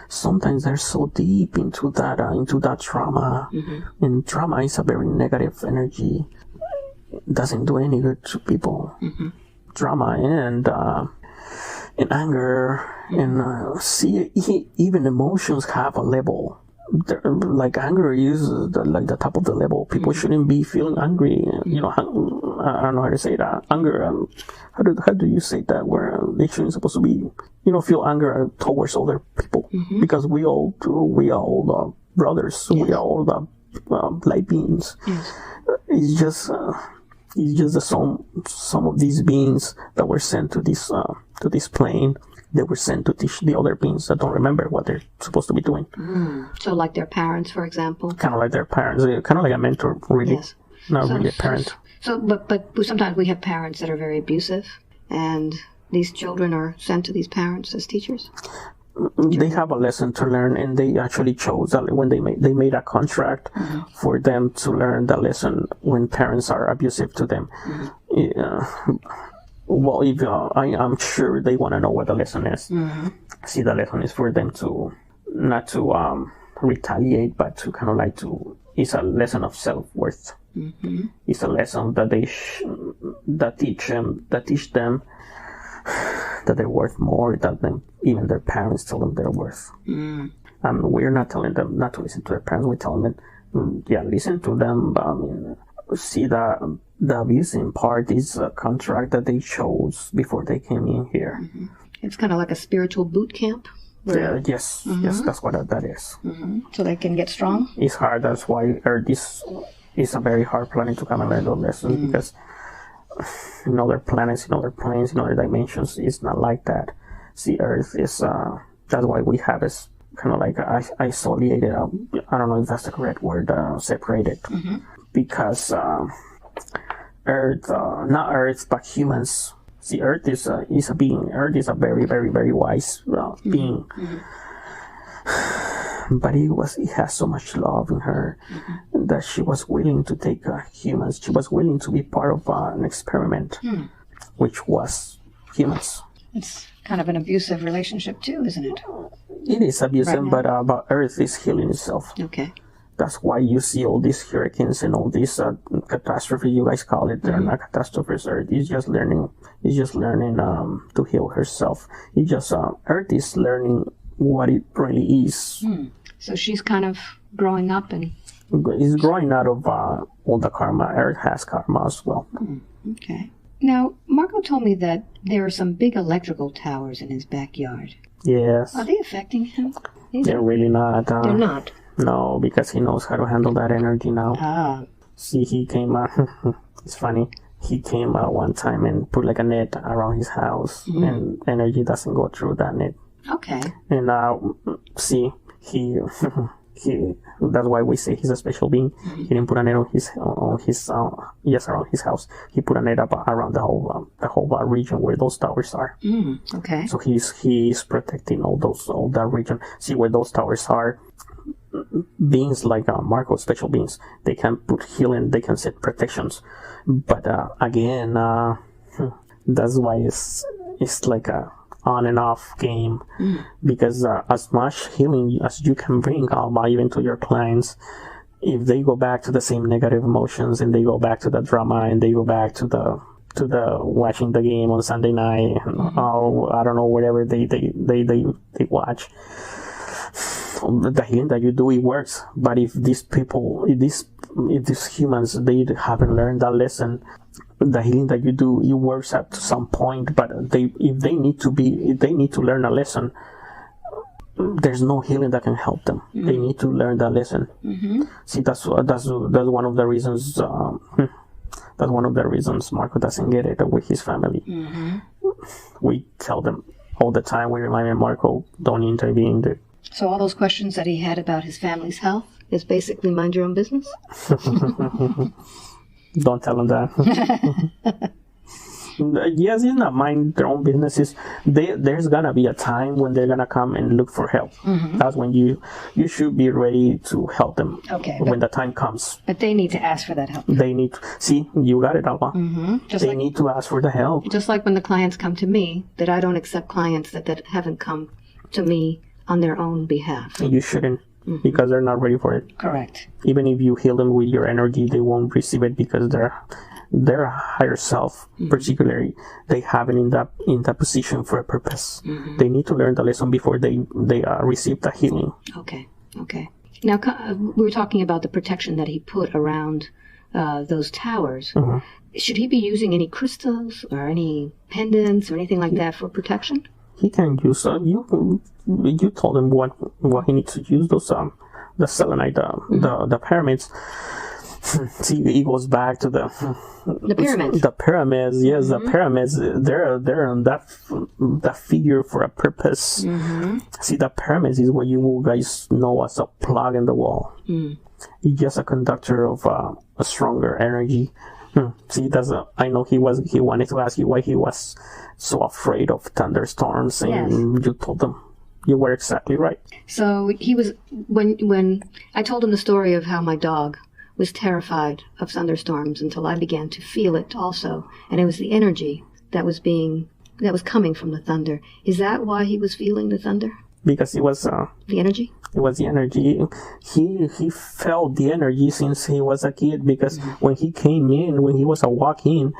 sometimes they're so deep into that trauma, and trauma is a very negative energy. It doesn't do any good to people. Drama and anger and even emotions have a level. Like anger is like the top of the level. People shouldn't be feeling angry. I don't know how to say that. Anger. How do you say that? Where they shouldn't supposed to be. Feel anger towards other people, because we all the brothers. Yes. We are all the light beings. Yes. It's just the some of these beings that were sent to this plane. They were sent to teach the other beings that don't remember what they're supposed to be doing. So like their parents, for example? Kind of like their parents. Kind of like a mentor, really. Yes. Not really a parent. But sometimes we have parents that are very abusive, and these children are sent to these parents as teachers? They have a lesson to learn, and they actually chose that when they made a contract for them to learn the lesson when parents are abusive to them. Well, if I'm sure they want to know what the lesson is. See, the lesson is for them to not to retaliate, but to kind of like it's a lesson of self-worth. It's a lesson that that teach them that they're worth more than even their parents tell them they're worth. And we're not telling them not to listen to their parents. We're telling them, listen to them. But see, the abusing part is a contract that they chose before they came in here. It's kind of like a spiritual boot camp. Yes, that's what that is. So they can get strong? It's hard. That's why Earth is a very hard planet to come and learn those lessons, because in other planets, in other planes, in other dimensions, it's not like that. See, Earth is, that's why we have is kind of like isolated, I don't know if that's the correct word, separated. Because Earth, not Earth, but humans. See, Earth is a being. Earth is a very, very, very wise being. But it has so much love in her that she was willing to take humans. She was willing to be part of an experiment, which was humans. It's kind of an abusive relationship too, isn't it? It is abusive, but Earth is healing itself. Okay. That's why you see all these hurricanes and all these catastrophes, you guys call it. They're not catastrophes. Earth is just learning. It's just learning to heal herself. It's just Earth is learning what it really is. So she's kind of growing up and... It's growing out of all the karma. Earth has karma as well. Okay. Now, Marco told me that there are some big electrical towers in his backyard. Yes. Are they affecting him? They're really not. They're not? No, because he knows how to handle that energy now. See, he came it's funny. He came one time and put like a net around his house, and energy doesn't go through that net. Okay. And see, he that's why we say he's a special being. He didn't put a net on his around his house. He put a net up around the whole region where those towers are. Okay. So he's protecting all that region. See, where those towers are, beings like Marco, special beings, they can put healing, they can set protections. But again, that's why it's like a on and off game, because as much healing as you can bring, even to your clients, if they go back to the same negative emotions and they go back to the drama and they go back to the watching the game on Sunday night, or I don't know, whatever they watch, the healing that you do, it works. But if these people, if these humans, they haven't learned that lesson, the healing that you do, it works up to some point. But if they need to learn a lesson, there's no healing that can help them. They need to learn that lesson. See, that's one of the reasons. That's one of the reasons Marco doesn't get it with his family. We tell them all the time. We remind him, Marco, don't intervene. So all those questions that he had about his family's health is basically mind your own business? Don't tell him that. Yes, it's not mind their own businesses. There's gonna be a time when they're gonna come and look for help. That's when you should be ready to help them. Okay. When the time comes. But they need to ask for that help. They need to, see, you got it, Alba. They need to ask for the help. Just like when the clients come to me, that I don't accept clients that haven't come to me on their own behalf. You shouldn't, because they're not ready for it. Correct. Even if you heal them with your energy, they won't receive it because their higher self, particularly, they have it in that position for a purpose. They need to learn the lesson before they receive the healing. Okay. Now, we were talking about the protection that he put around those towers. Should he be using any crystals or any pendants or anything like that for protection? He can use you told him what he needs to use, those the selenite, the pyramids. See, it goes back to the pyramids. The pyramids, yes, the pyramids. They're on that figure for a purpose. See, the pyramids is what you guys know as a plug in the wall. It's just a conductor of a stronger energy. See, I know he wanted to ask you why he was so afraid of thunderstorms, and you told him. You were exactly right. So he was, when I told him the story of how my dog was terrified of thunderstorms until I began to feel it also, and it was the energy that was coming from the thunder. Is that why he was feeling the thunder? Because it was the energy. It was the energy. He felt the energy since he was a kid. Because when he came in, when he was a walk-in,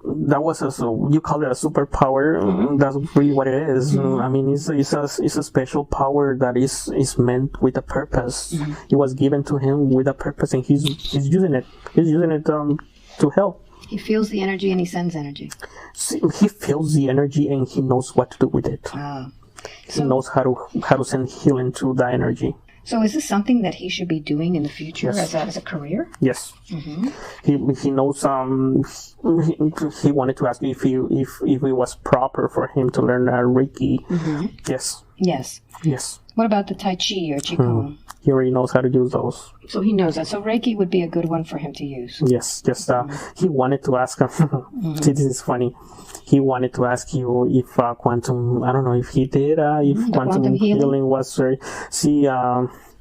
that was you call it a superpower. That's really what it is. I mean, it's a special power that is meant with a purpose. It was given to him with a purpose, and he's using it. He's using it to help. He feels the energy and he sends energy. See, he feels the energy and he knows what to do with it. He knows how to send healing through the energy. So is this something that he should be doing in the future as a career? Yes. He knows. He wanted to ask you if it was proper for him to learn Reiki. Yes. What about the Tai Chi or Qigong? He already knows how to use those. So he knows that. So Reiki would be a good one for him to use. Yes. He wanted to ask. See, this is funny. He wanted to ask you if quantum. I don't know if he did. If quantum healing was. See,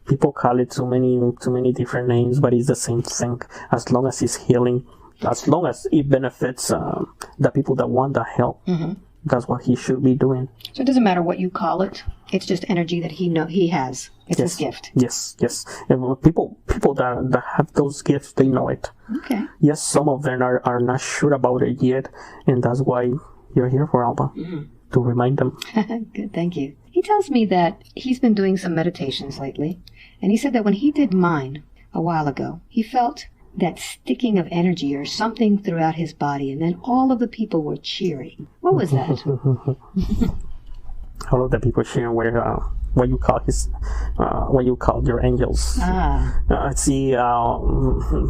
people call it too many different names, but it's the same thing. As long as it's healing, as long as it benefits the people that want the help, that's what he should be doing. So it doesn't matter what you call it. It's just energy that he has. It's his gift. Yes. And people that have those gifts, they know it. Okay. Yes, some of them are not sure about it yet, and that's why you're here for Alba, to remind them. Good, thank you. He tells me that he's been doing some meditations lately, and he said that when he did mine a while ago, he felt that sticking of energy or something throughout his body, and then all of the people were cheering. What was that? All of the people cheering were what you call your angels.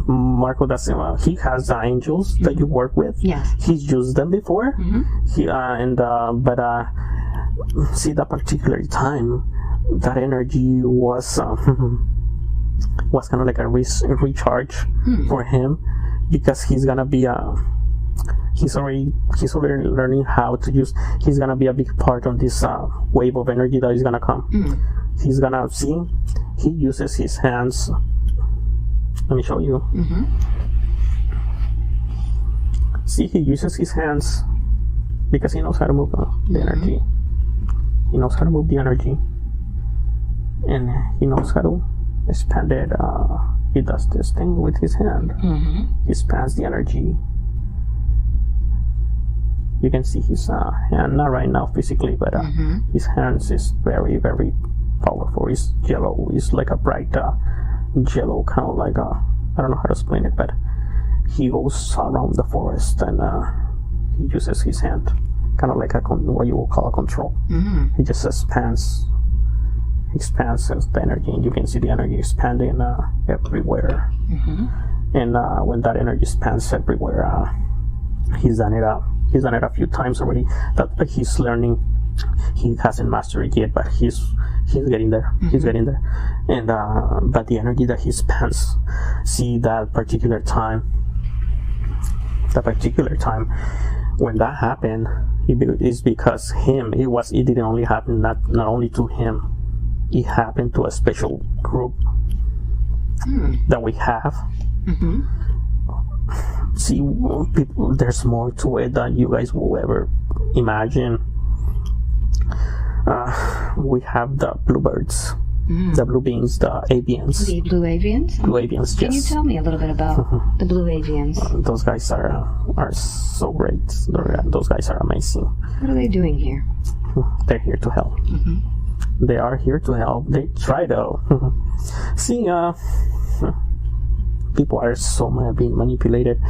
Marco does he has angels that you work with. Yes, he's used them before. See, that particular time, that energy was kind of like a recharge for him, because he's gonna be he's already learning how to use. He's gonna be a big part on this wave of energy that is gonna come. He's gonna see. He uses his hands. Let me show you. See, he uses his hands because he knows how to move the energy. He knows how to move the energy, and he knows how to expand it. He does this thing with his hand. He expands the energy. You can see his hand, not right now physically, but his hands is very, very powerful. It's yellow. It's like a bright yellow, kind of like I don't know how to explain it, but he goes around the forest and he uses his hand, kind of like what you will call a control. He just expands the energy, and you can see the energy expanding everywhere. And when that energy expands everywhere, he's done it a few times already. That he's learning. He hasn't mastered it yet, but he's getting there. He's getting there. And but the energy that he expands, see, that particular time when that happened, is because it didn't only happen not only to him. It happened to a special group that we have. See, people, there's more to it than you guys will ever imagine. We have the bluebirds, the blue beings, the avians. The blue avians? Blue avians, Can you tell me a little bit about the blue avians? Those guys are so great. Those guys are amazing. What are they doing here? They're here to help. They are here to help. They try to. See, people are so being manipulated.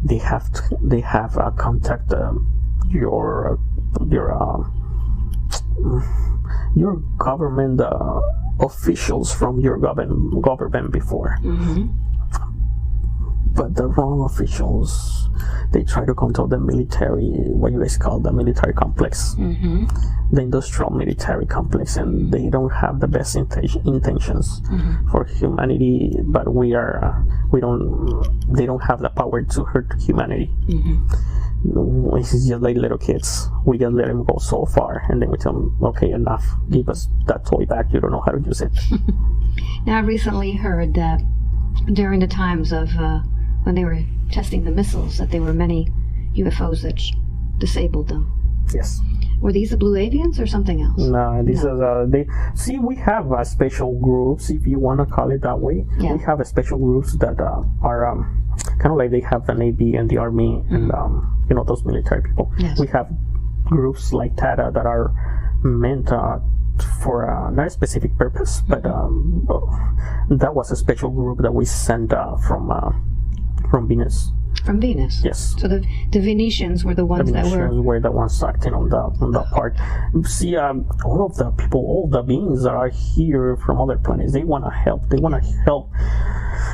They have contact your government officials from your government before. But the wrong officials, they try to control the military, what you guys call the military complex, the industrial military complex, and they don't have the best intentions for humanity. But they don't have the power to hurt humanity. It's just like little kids. We just let them go so far, and then we tell them, okay, enough, give us that toy back, you don't know how to use it. Now, I recently heard that during the times of when they were testing the missiles, that there were many UFOs that disabled them. Yes. Were these the blue avians or something else? No, these are see, we have special groups, if you want to call it that way. We have special groups that are kind of like they have the Navy and the Army and those military people. We have groups like that that are meant for not a specific purpose, but that was a special group that we sent from Venus. From Venus. Yes. So the Venetians were the ones that were the ones acting on that part. See, all of the people, all the beings that are here from other planets, they want to help. They want to help.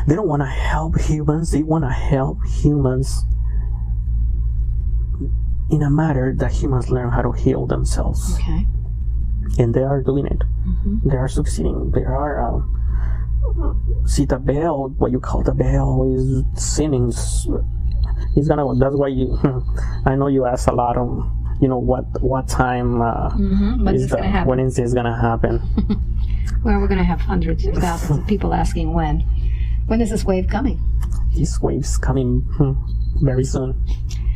They don't want to help humans. They want to help humans in a matter that humans learn how to heal themselves. Okay. And they are doing it. They are succeeding. They are. See, the bell, what you call the bell, is singing. He's gonna. That's why you. I know you ask a lot of, what time when is this gonna happen? Well, we're gonna have hundreds of thousands of people asking when. When is this wave coming? This wave's coming very soon.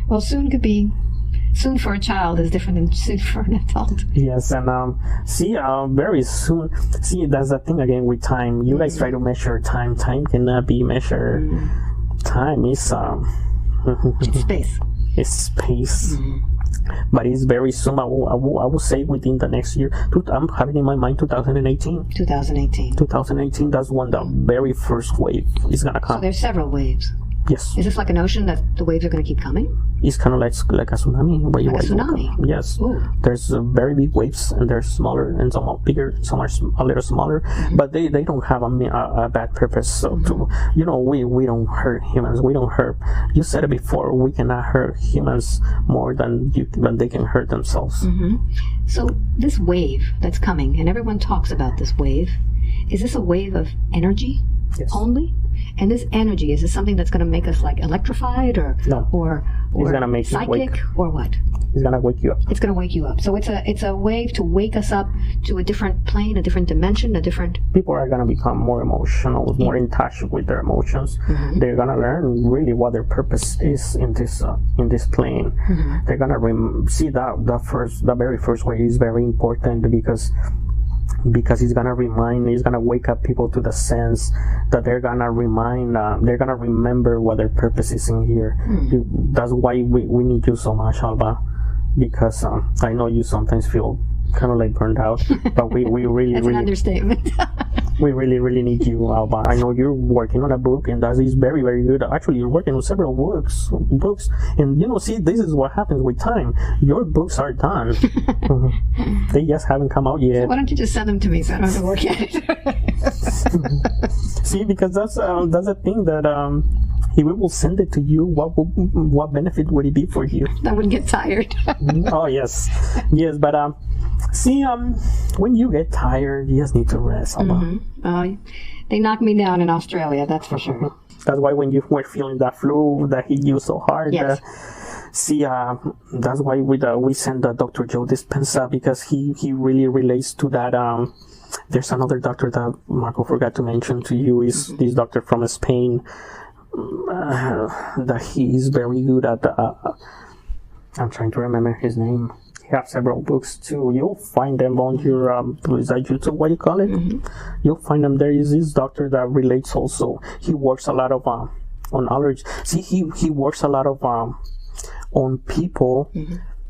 Well, soon could be. Soon for a child is different than soon for an adult. Yes, and see, very soon. See, that's the thing again with time. You guys try to measure time. Time cannot be measured. Time is it's space. It's space. But it's very soon. I will say within the next year. I'm having in my mind 2018. 2018. That's when the very first wave is gonna come. So there's several waves. Yes. Is this like an ocean that the waves are going to keep coming? it's kind of like a tsunami. Like a tsunami? Yes. Ooh. There's very big waves, and they're smaller, and some are bigger, some are a little smaller, but they don't have a bad purpose. So we don't hurt humans. We don't hurt. You said it before. We cannot hurt humans more than they can hurt themselves. So this wave that's coming, and everyone talks about this wave, is this a wave of energy only? And this energy, is this something that's going to make us like electrified or it's gonna make psychic you wake. or what? It's gonna wake you up. It's going to wake you up. So it's a wave to wake us up to a different plane, a different dimension, a different... People are gonna become more emotional, more in touch with their emotions. They're gonna learn really what their purpose is in this plane. They're gonna see the very first way is very important because it's gonna wake up people to the sense that they're gonna remember what their purpose is in here. That's why we need you so much, Alba, because I know you sometimes feel kind of like burned out, but we really That's an understatement. we really need you, Alba. I know you're working on a book, and that is very, very good. Actually, you're working on several books, and see, this is what happens with time. Your books are done. They just haven't come out yet. So why don't you just send them to me so I don't have to work at it? See, because that's the thing that if we will send it to you, what benefit would it be for you? I wouldn't get tired. Oh yes, but see, when you get tired, you just need to rest. They knocked me down in Australia, that's for sure. That's why when you were feeling that flu that hit you so hard, that's why we send Dr. Joe Dispenza, because he really relates to that. There's another doctor that Marco forgot to mention to you, is this doctor from Spain, that he is very good at, I'm trying to remember his name. He has several books too. You'll find them on your, is that YouTube, what you call it? You'll find them. There is this doctor that relates also. He works a lot of, on allergy. See, he works a lot of, on people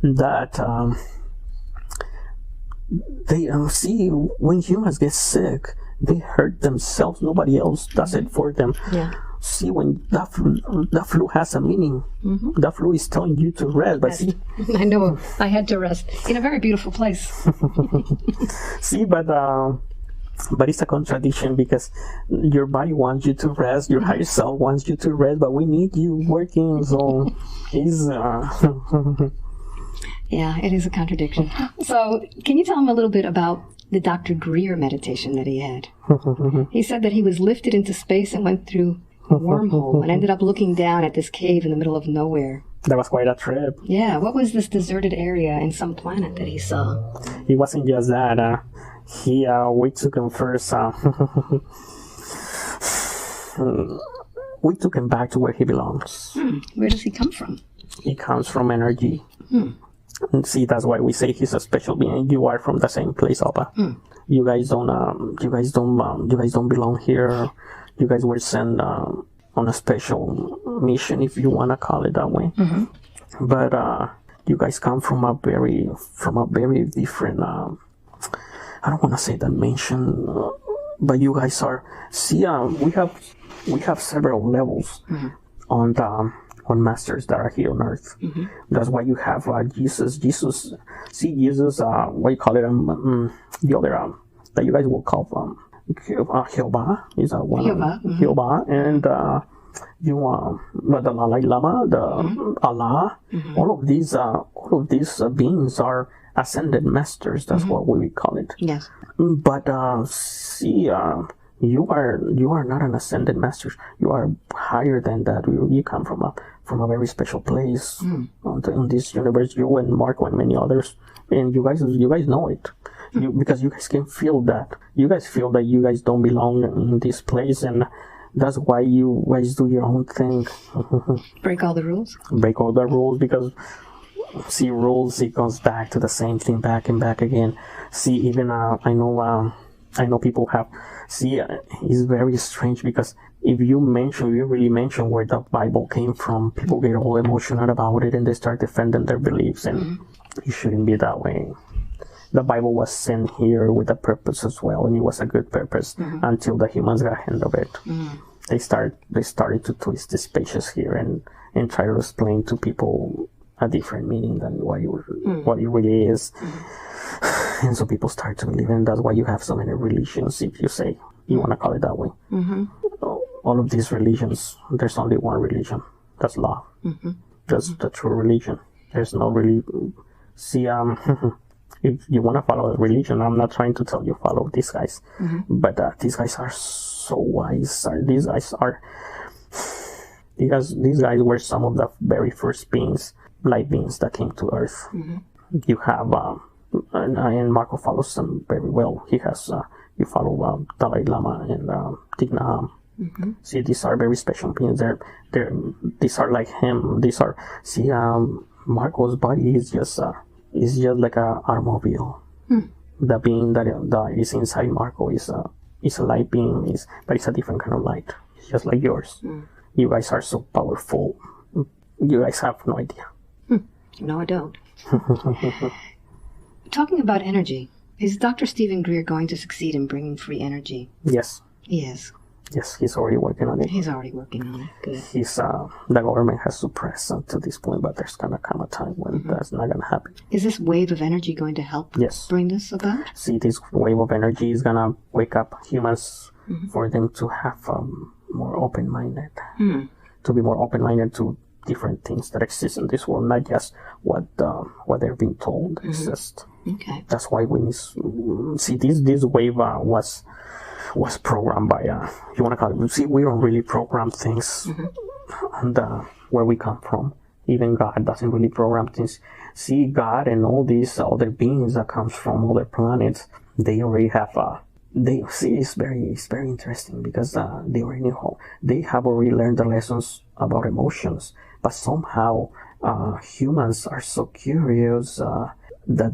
that, they see, when humans get sick, they hurt themselves. Nobody else does it for them. See, when that flu has a meaning, that flu is telling you to rest. But see, I know, I had to rest in a very beautiful place. See, but it's a contradiction, because your body wants you to rest, your higher self wants you to rest, but we need you working. So it's yeah, it is a contradiction. So can you tell him a little bit about the Dr. Greer meditation that he had? He said that he was lifted into space and went through a wormhole and ended up looking down at this cave in the middle of nowhere. That was quite a trip. Yeah, what was this deserted area in some planet that he saw? It wasn't just that. We took him first. We took him back to where he belongs. Where does he come from? He comes from energy. And see, that's why we say he's a special being. You are from the same place, Alba. You guys don't belong here. You guys were sent on a special mission, if you want to call it that way. But you guys come from a very different. I don't want to say dimension, but you guys are. See, we have several levels on masters that are here on earth. That's why you have Jesus. See, Jesus. What you call it? The other that you guys will call Jehovah is one. Jehovah, and the Dalai Lama, the Allah. All of these beings are ascended masters. That's what we call it. Yes. But see, you are not an ascended master. You are higher than that. You come from a very special place on this universe. You and Marco and many others, and you guys know it. Because you guys can feel that. You guys feel that you guys don't belong in this place, and that's why you guys do your own thing. Break all the rules? Break all the rules, because see, rules, it goes back to the same thing, back and back again. See, even I know people have. See, it's very strange, because if you really mention where the Bible came from, people get all emotional about it and they start defending their beliefs, and it shouldn't be that way. The Bible was sent here with a purpose as well, and it was a good purpose until the humans got hand of it. they started to twist these pages here and try to explain to people a different meaning than what it really is. And so people start to believe, and that's why you have so many religions, if you say you want to call it that way. All of these religions, there's only one religion. That's love. That's the true religion. There's no really... See, if you want to follow a religion, I'm not trying to tell you follow these guys. But these guys are so wise. These guys were some of the very first beings, light beings that came to Earth. You have... and Marco follows them very well. He has... you follow Dalai Lama and Thich Nhat Hanh. See, these are very special beings. These are like him. These are... See, Marco's body is just like a automobile. The being that is inside Marco is a light being, but it's a different kind of light. It's just like yours. You guys are so powerful. You guys have no idea. No, I don't. Talking about energy, is Dr. Stephen Greer going to succeed in bringing free energy? Yes. He is. Yes, he's already working on it. He's already working on it. Good. The government has suppressed to this point, but there's gonna come a time when that's not gonna happen. Is this wave of energy going to help bring this about? See, this wave of energy is gonna wake up humans for them to have more open-minded, to be more open-minded to different things that exist in this world, not just what they're being told exist. Okay. That's why we need. See, this wave was programmed by you want to call it. See, we don't really program things, and where we come from. Even God doesn't really program things. See, God and all these other beings that comes from other planets, they already have it's very interesting because they already know they have already learned the lessons about emotions, but somehow humans are so curious that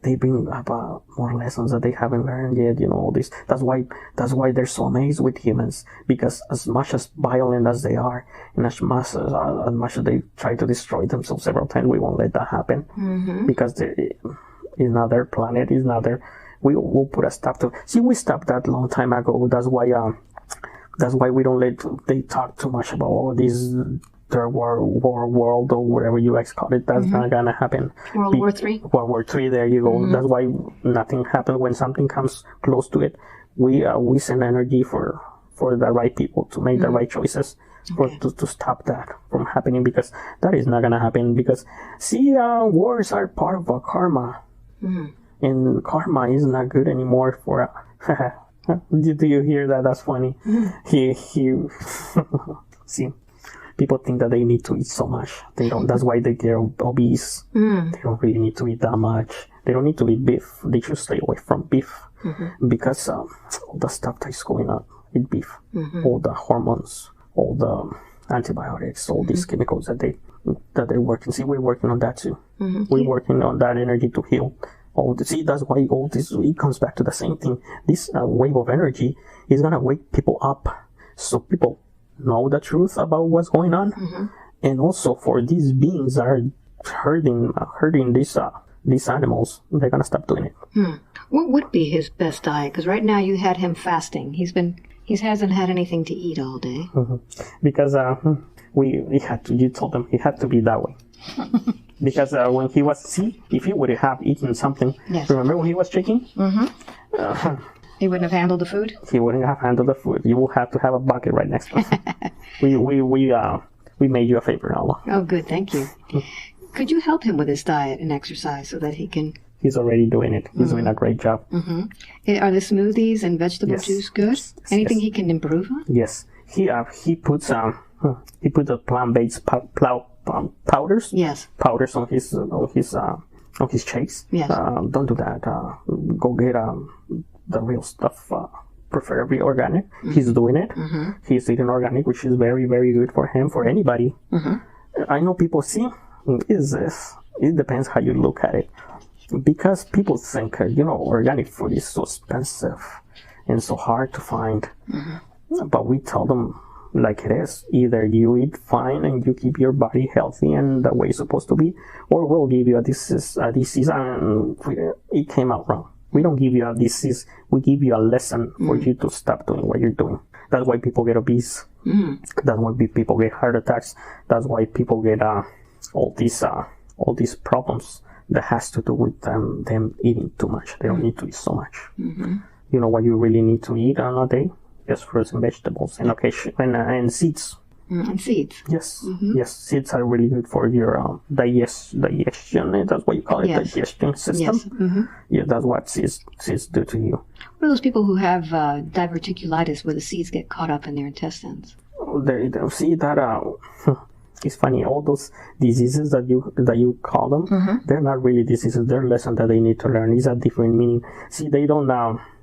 they bring up more lessons that they haven't learned yet. All this. That's why they're so amazed with humans, because as much as violent as they are, and as much as they try to destroy themselves several times, we won't let that happen because it's not their planet. It's not their. We will put a stop to. See, we stopped that long time ago. That's why we don't let they talk too much about all these third world or whatever you guys call it. That's not gonna happen. World War III. World War III. There you go. That's why nothing happens when something comes close to it. We send energy for the right people to make the right choices to stop that from happening, because that is not gonna happen. Because see, wars are part of a karma. And karma is not good anymore for do you hear that? That's funny. He see, people think that they need to eat so much. They don't. That's why they get obese. They don't really need to eat that much. They don't need to eat beef. They should stay away from beef because all the stuff that is going on with beef, all the hormones, all the antibiotics, all these chemicals that they're working. See, we're working on that too. We're working on that energy to heal. See, that's why all this, it comes back to the same thing. This wave of energy is gonna wake people up, so people know the truth about what's going on, and also for these beings that are hurting these animals, they're gonna stop doing it. What would be his best diet? Because right now you had him fasting. He hasn't had anything to eat all day. Because we had to. You told him he had to be that way. Because when he was, if he would have eaten something, remember when he was shaking? He wouldn't have handled the food? He wouldn't have handled the food. You will have to have a bucket right next to him. We made you a favor, Allah. Oh, good, thank you. Could you help him with his diet and exercise so that he can... He's already doing it. He's doing a great job. Are the smoothies and vegetable juice good? Anything he can improve on? Yes. He puts the plant-based powders. Yes. Powders on his shakes. Yes. Don't do that. Go get the real stuff. Preferably organic. He's doing it. He's eating organic, which is very, very good for him, for anybody. I know people it depends how you look at it. Because people think, organic food is so expensive and so hard to find. But we tell them like it is. Either you eat fine and you keep your body healthy and the way it's supposed to be, or we'll give you a disease and it came out wrong. We don't give you a disease. We give you a lesson for you to stop doing what you're doing. That's why people get obese. That's why people get heart attacks. That's why people get all these problems that has to do with them eating too much. They don't need to eat so much. You know what you really need to eat on a day? Just fruits and vegetables and and seeds. And seeds. Yes, yes, seeds are really good for your digestion. That's what you call it, digestion system. Yes. Yeah, that's what seeds do to you. What are those people who have diverticulitis, where the seeds get caught up in their intestines? See that. It's funny. All those diseases that you call them, they're not really diseases. They're lessons that they need to learn. It's a different meaning. See, they don't.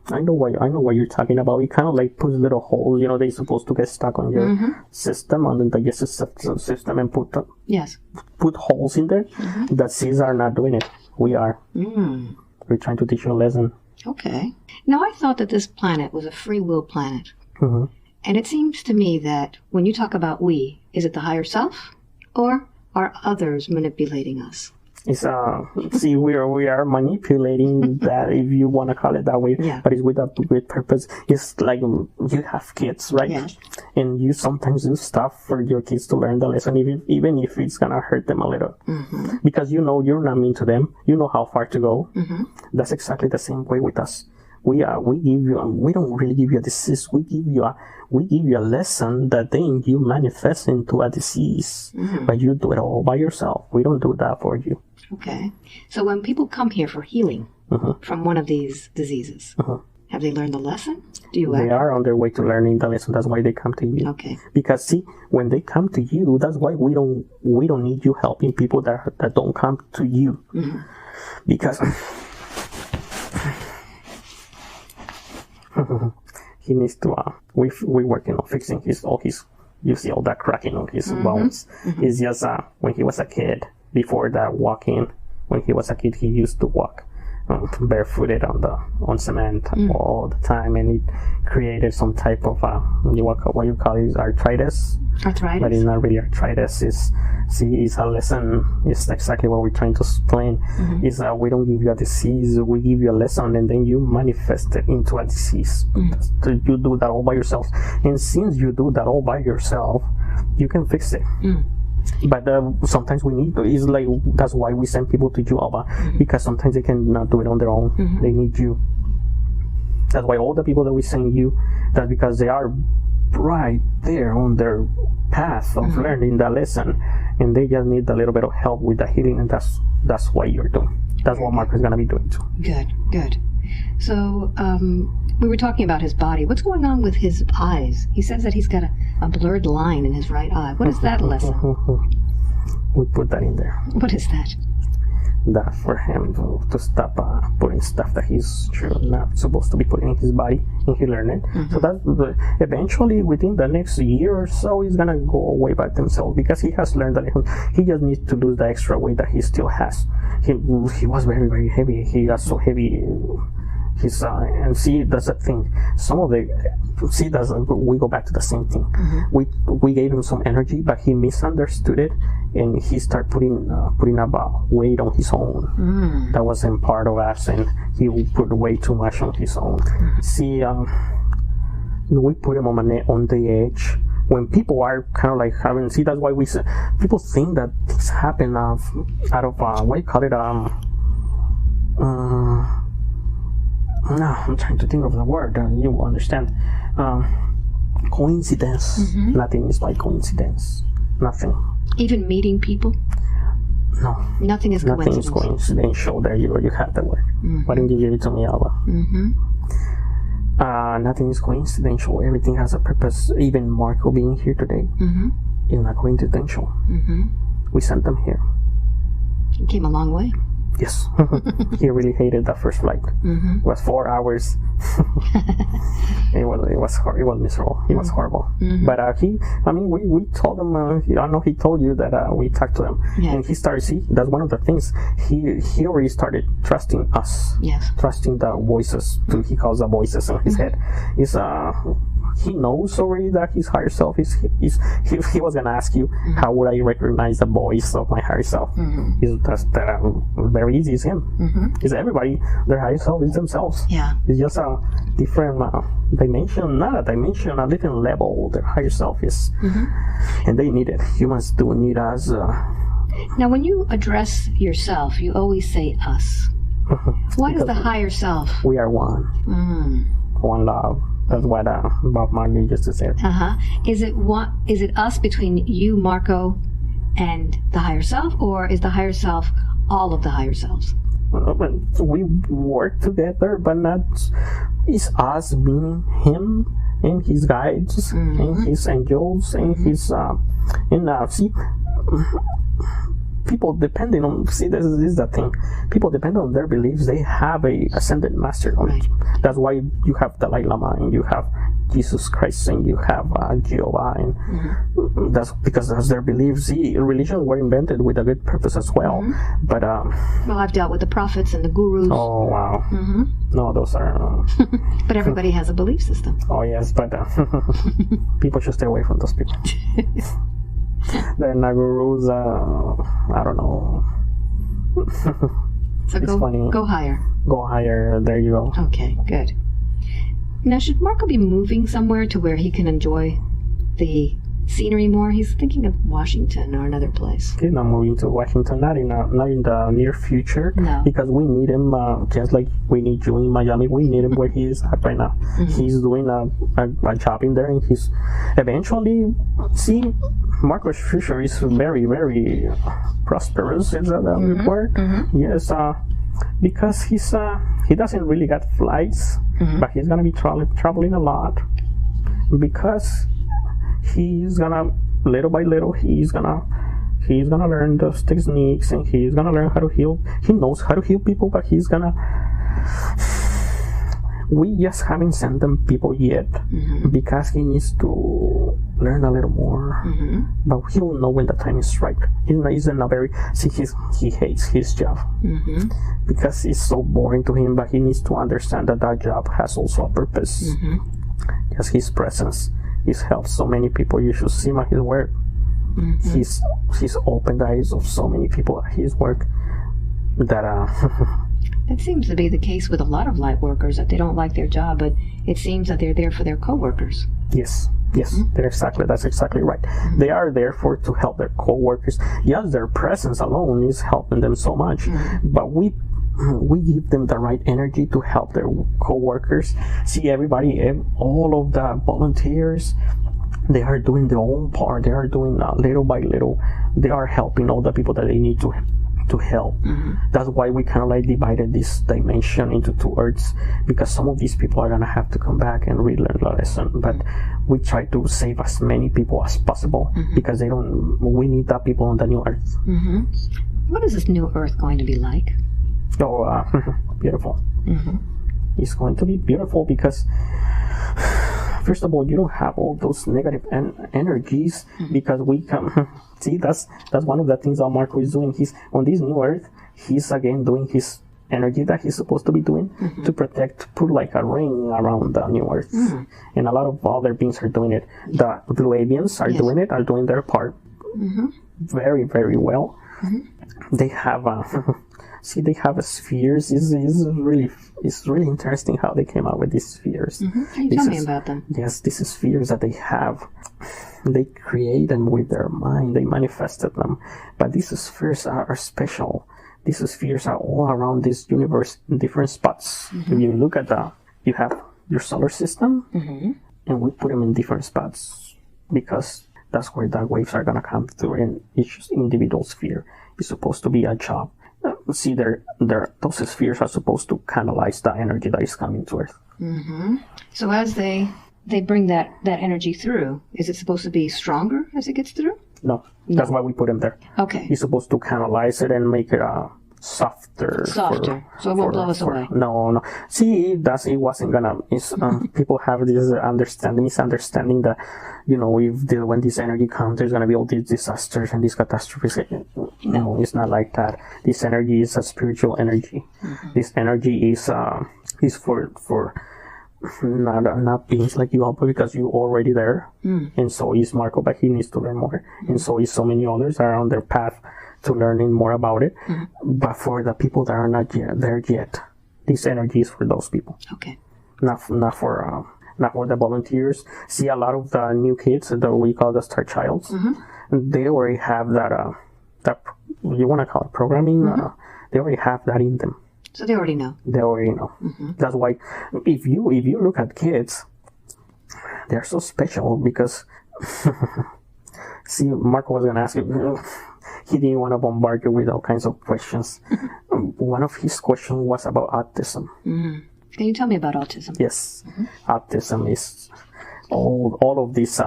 I know what you're talking about. It kind of like puts little holes. You know, they're supposed to get stuck on your system, on the digestive system, and put holes in there. The seeds are not doing it. We are. We're trying to teach you a lesson. Okay. Now, I thought that this planet was a free will planet. And it seems to me that when you talk about we, is it the higher self, or are others manipulating us? It's see, we are manipulating that, if you want to call it that way, but it's with a good purpose. It's like you have kids, right? And you sometimes do stuff for your kids to learn the lesson, even if it's gonna hurt them a little, because you know you're not mean to them. You know how far to go. That's exactly the same way with us. We don't really give you a disease. We give you a lesson that then you manifest into a disease, but you do it all by yourself. We don't do that for you. Okay. So when people come here for healing from one of these diseases, have they learned the lesson? They are on their way to learning the lesson. That's why they come to you. Okay. Because see, when they come to you, that's why we don't need you helping people that don't come to you. Because he needs to we're working on fixing you see all that cracking on his bones. It's just when he was a kid, before that walking, when he was a kid, he used to walk barefooted on cement all the time, and it created some type of what you call it, arthritis. But it's not really arthritis. It's a lesson. It's exactly what we're trying to explain. Is we don't give you a disease, we give you a lesson, and then you manifest it into a disease. So you do that all by yourself, and since you do that all by yourself, you can fix it. But sometimes we need to. It's like, that's why we send people to you, because sometimes they cannot do it on their own. They need you. That's why all the people that we send you, that's because they are right there on their path of learning the lesson, and they just need a little bit of help with the healing, and that's what you're doing. That's what Marco is going to be doing too. Good. So we were talking about his body. What's going on with his eyes? He says that he's got a blurred line in his right eye. What is that lesson? We put that in there. What is that? That for him to stop putting stuff that he's not supposed to be putting in his body, and he learned it. So that eventually, within the next year or so, he's gonna go away by himself, because he has learned that he just needs to lose the extra weight that he still has. He was very, very heavy. He got so heavy. And see, that's the thing. We go back to the same thing. We gave him some energy, but he misunderstood it, and he started putting up weight on his own. That wasn't part of us, and he put way too much on his own. See, we put him on the edge. When people are kind of like having, see, that's why people think that things happen out of what do you call it? No, I'm trying to think of the word. You will understand. Coincidence. Nothing is by coincidence. Nothing. Even meeting people? No. Nothing is coincidental. There you have the word. Why didn't you give it to me, Alba? Nothing is coincidental. Everything has a purpose. Even Marco being here today is not coincidental. We sent them here. It came a long way. Yes. He really hated that first flight. It was 4 hours. It was miserable. It was horrible. But we told him, I know he told you that we talked to him. And he started, that's one of the things. He already started trusting us. Trusting the voices. He calls the voices in his head. he knows already that his higher self is if he was gonna ask you, how would I recognize the voice of my higher self? Is that very easy? Is him. Is everybody their higher self is themselves? Yeah. It's just a different dimension, not a dimension, a different level. Their higher self is, and they need it. Humans do need us. Now, when you address yourself, you always say us. What is the higher self? We are one. One love. That's what Bob Marley used to say. Is it us between you, Marco, and the higher self, or is the higher self all of the higher selves? We work together, but not. It's us being him and his guides and his angels and his see. People depending on this is the thing. People depend on their beliefs. They have a ascended master. That's why you have Dalai Lama and you have Jesus Christ and you have Jehovah, and that's because that's their beliefs. See, religion were invented with a good purpose as well. But well, I've dealt with the prophets and the gurus. Oh wow. No, those are. But everybody has a belief system. Oh yes, but people should stay away from those people. The Nagurus, I don't know. So go higher. Go higher, there you go. Okay, good. Now, should Marco be moving somewhere to where he can enjoy the scenery more? He's thinking of Washington or another place. He's not moving to Washington, not in the near future. No. Because we need him, just like we need you in Miami. We need him where he is at right now. He's doing a job in there, and he's eventually, see, Marco's future is very, very prosperous. Is that the word? Yes, because he doesn't really get flights, but he's gonna be traveling a lot, because he's gonna little by little he's gonna learn those techniques, and he's gonna learn how to heal. He knows how to heal people, but we just haven't sent them people yet because he needs to learn a little more. But he will know when the time is right. He's in a very he hates his job because it's so boring to him, but he needs to understand that job has also a purpose. Just his presence, he's helped so many people. You should see his work. He's opened the eyes of so many people at his work that That seems to be the case with a lot of light workers, that they don't like their job, but it seems that they're there for their co-workers. Yes, that's exactly right. They are there to help their co-workers. Yes, their presence alone is helping them so much, but we give them the right energy to help their co-workers. See, everybody, all of the volunteers, they are doing their own part. They are doing little by little. They are helping all the people that they need to help. That's why we kind of like divided this dimension into two earths, because some of these people are gonna have to come back and relearn the lesson, but we try to save as many people as possible because we need the people on the new earth. What is this new earth going to be like? Oh, beautiful. It's going to be beautiful because first of all, you don't have all those negative energies because we come. See, that's one of the things that Marco is doing. He's on this new earth. He's again doing his energy that he's supposed to be doing to put like a ring around the new earth. And a lot of other beings are doing it. The blue avians are doing it, are doing their part very, very well. They have they have spheres. It's really interesting how they came out with these spheres. Can you tell me about them? Yes, these spheres that they have, they create them with their mind. They manifested them, but these spheres are special. These spheres are all around this universe in different spots. If you look at you have your solar system, and we put them in different spots because that's where the waves are gonna come through, and each individual sphere is supposed to be a job. See, those spheres are supposed to canalize the energy that is coming to Earth. So as they bring that energy through, is it supposed to be stronger as it gets through? No, that's why we put them there. Okay. You're supposed to canalize it and make it softer. So it won't blow us away. No. See, it wasn't gonna. People have this misunderstanding that, when this energy comes, there's gonna be all these disasters and these catastrophes. No, it's not like that. This energy is a spiritual energy. This energy is for not beings like you are, because you're already there. And so is Marco, but he needs to learn more. And so is so many others are on their path to learning more about it. But for the people that are not yet there yet, this energy is for those people. Okay. Not for the volunteers. See, a lot of the new kids that we call the star childs, they already have that you want to call it programming. They already have that in them. So they already know. They already know. That's why if you look at kids, they're so special because see, Marco was gonna ask you. He didn't want to bombard you with all kinds of questions. One of his questions was about autism. Can you tell me about autism? Yes, autism is all of these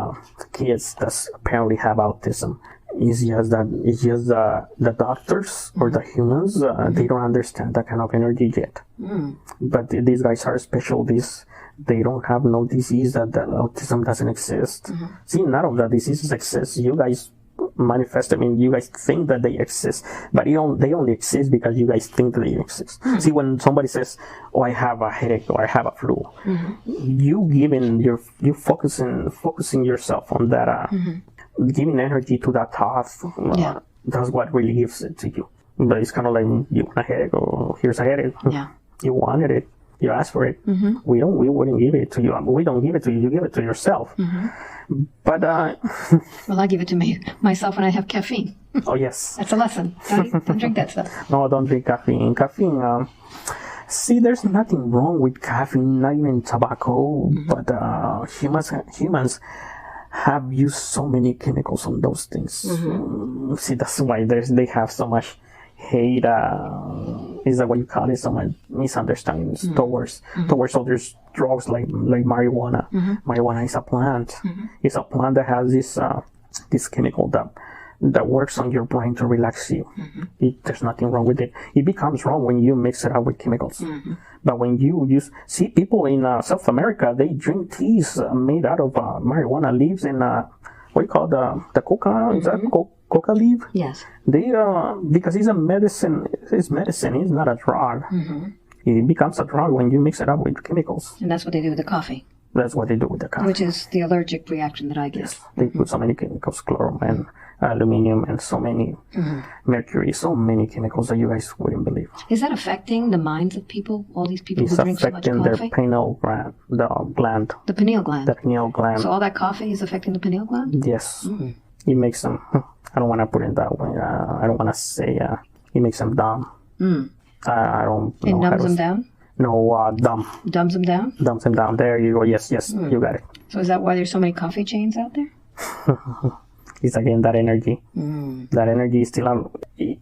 kids that apparently have autism. It's just the doctors or the humans, they don't understand that kind of energy yet. But these guys are special. They don't have no disease, that autism doesn't exist. See, none of the diseases exist. You guys manifest them, and you guys think that they exist, but they only exist because you guys think that they exist. See, when somebody says, "Oh, I have a headache" or "I have a flu," you focusing yourself on that. Giving energy to that thought, that's what really gives it to you. But it's kind of like, you want a headache, or here's a headache. You wanted it, you asked for it. We wouldn't give it to you. We don't give it to you. You give it to yourself. But well, I give it to myself when I have caffeine. Oh yes, that's a lesson. Don't drink that stuff. No, don't drink caffeine. Caffeine. See, there's nothing wrong with caffeine, not even tobacco. But humans have used so many chemicals on those things. See, that's why they have so much hate. Is that what you call it? So much misunderstandings towards other drugs like marijuana. Marijuana is a plant. It's a plant that has this chemical that works on your brain to relax you. There's nothing wrong with it. It becomes wrong when you mix it up with chemicals. But when you see people in South America, they drink teas made out of marijuana leaves and what do you call the coca? Is that coca leaf? Yes. They because it's a medicine. It's medicine. It's not a drug. It becomes a drug when you mix it up with chemicals. And that's what they do with the coffee. That's what they do with the coffee. Which is the allergic reaction that I get. Yes. They put so many chemicals, chlorine and aluminum and so many mercury, so many chemicals that you guys wouldn't believe. Is that affecting the minds of people? All these people who drink so much coffee? It's affecting their pineal gland, the gland. The pineal gland? The pineal gland. So all that coffee is affecting the pineal gland? Yes. It makes them, I don't want to put it that way, I don't want to say, it makes them dumb. I don't know. It numbs them down? No, dumb. Dumbs them down? Dumbs them down. There you go. Yes, you got it. So is that why there's so many coffee chains out there? It's again that energy. That energy is still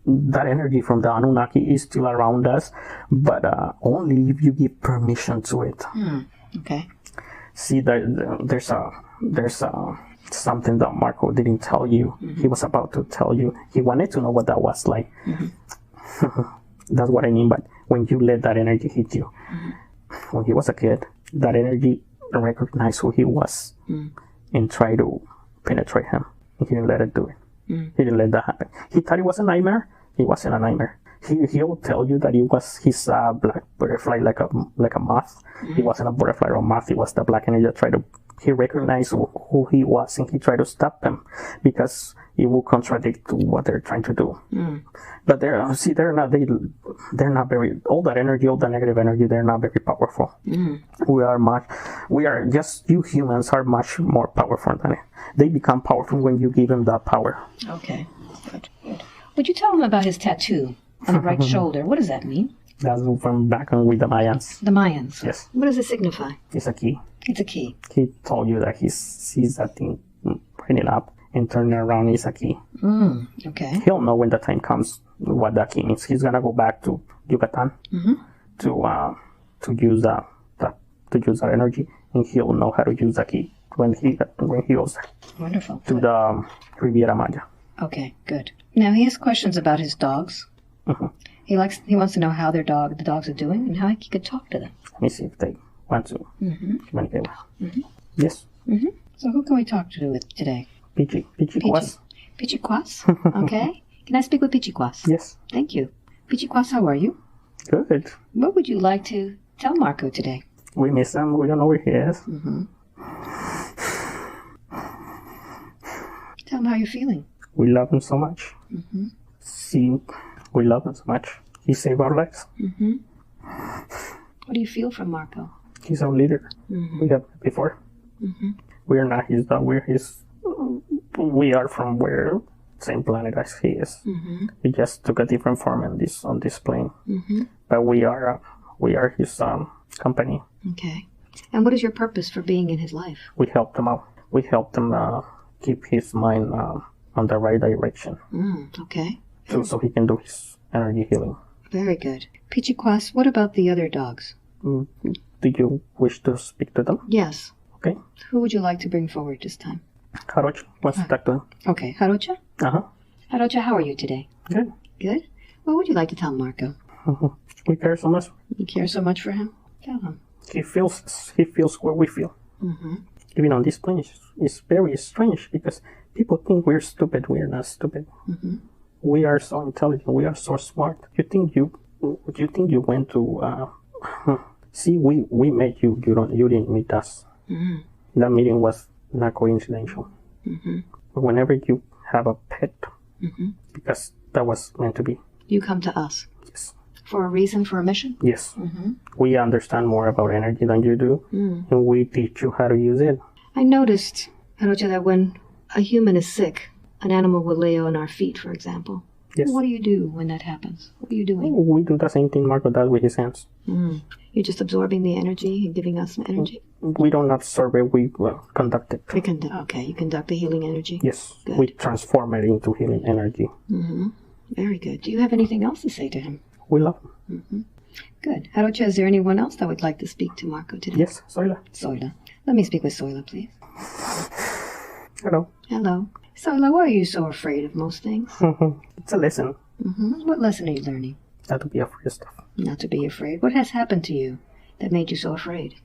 that energy from the Anunnaki is still around us, but only if you give permission to it. Okay. See, there's something that Marco didn't tell you. He was about to tell you. He wanted to know what that was like. That's what I mean. But when you let that energy hit you, when he was a kid, that energy recognized who he was and tried to penetrate him. He didn't let it do it. He didn't let that happen. He thought it was a nightmare. It wasn't a nightmare. He'll tell you that it was his black butterfly, like a moth. It wasn't a butterfly or a moth. It was the black energy that tried to. He recognized who he was, and he tried to stop them because it will contradict what they're trying to do. But they're not very, all that energy, all the negative energy, they're not very powerful. You humans are much more powerful than it. They become powerful when you give them that power. Okay, good. Would you tell him about his tattoo on the right shoulder? What does that mean? That's from back on with the Mayans. The Mayans? Yes. What does it signify? It's a key. It's a key. He told you that he sees that thing, bring it up and turn it around is a key. Okay. He'll know when the time comes what that key means. He's gonna go back to Yucatan to use that energy, and he'll know how to use the key when he goes there. Wonderful. To the Riviera Maya. Okay, good. Now he has questions about his dogs. He wants to know how the dogs are doing and how he could talk to them. Let me see if they want to communicate well. Yes. So who can we talk to with today? Pichiquas. Pichiquas? Okay. Can I speak with Pichiquas? Yes. Thank you. Pichiquas, how are you? Good. What would you like to tell Marco today? We miss him. We don't know where he is. Tell him how you're feeling. We love him so much. See, we love him so much. He saved our lives. What do you feel from Marco? He's our leader. We have met before. We are not his dog. We're his. We are from where same planet as he is. We just took a different form on this plane. But we are his company. Okay. And what is your purpose for being in his life? We helped him out. We helped him keep his mind on the right direction. Okay. So he can do his energy healing. Very good. Pichiquas, what about the other dogs? Do you wish to speak to them? Yes. Okay. Who would you like to bring forward this time? Harocha wants to talk to him. Okay. Harocha? Harocha, how are you today? Good. Good? What would you like to tell Marco? We care so much. You care so much for him? Tell him. He feels what we feel. Even on this plane, it's very strange because people think we're stupid. We are not stupid. We are so intelligent. We are so smart. You think you went to see? We met you. You didn't meet us. That meeting was not coincidental. But whenever you have a pet, because that was meant to be. You come to us. Yes. For a reason, for a mission? Yes. We understand more about energy than you do, and we teach you how to use it. I noticed, Harocha, that when a human is sick, an animal will lay on our feet, for example. Yes. What do you do when that happens? What are you doing? We do the same thing Marco does with his hands. You're just absorbing the energy and giving us some energy? We don't absorb it, we conduct it. Okay, you conduct the healing energy? Yes, Good. we transform it into healing energy. Very good. Do you have anything else to say to him? We love him. Good. Harocha, is there anyone else that would like to speak to Marco today? Yes, Soila. Soila. Let me speak with Soila, please. Hello. Hello. Soila, why are you so afraid of most things? It's a lesson. What lesson are you learning? Not to be afraid of stuff. Not to be afraid. What has happened to you that made you so afraid?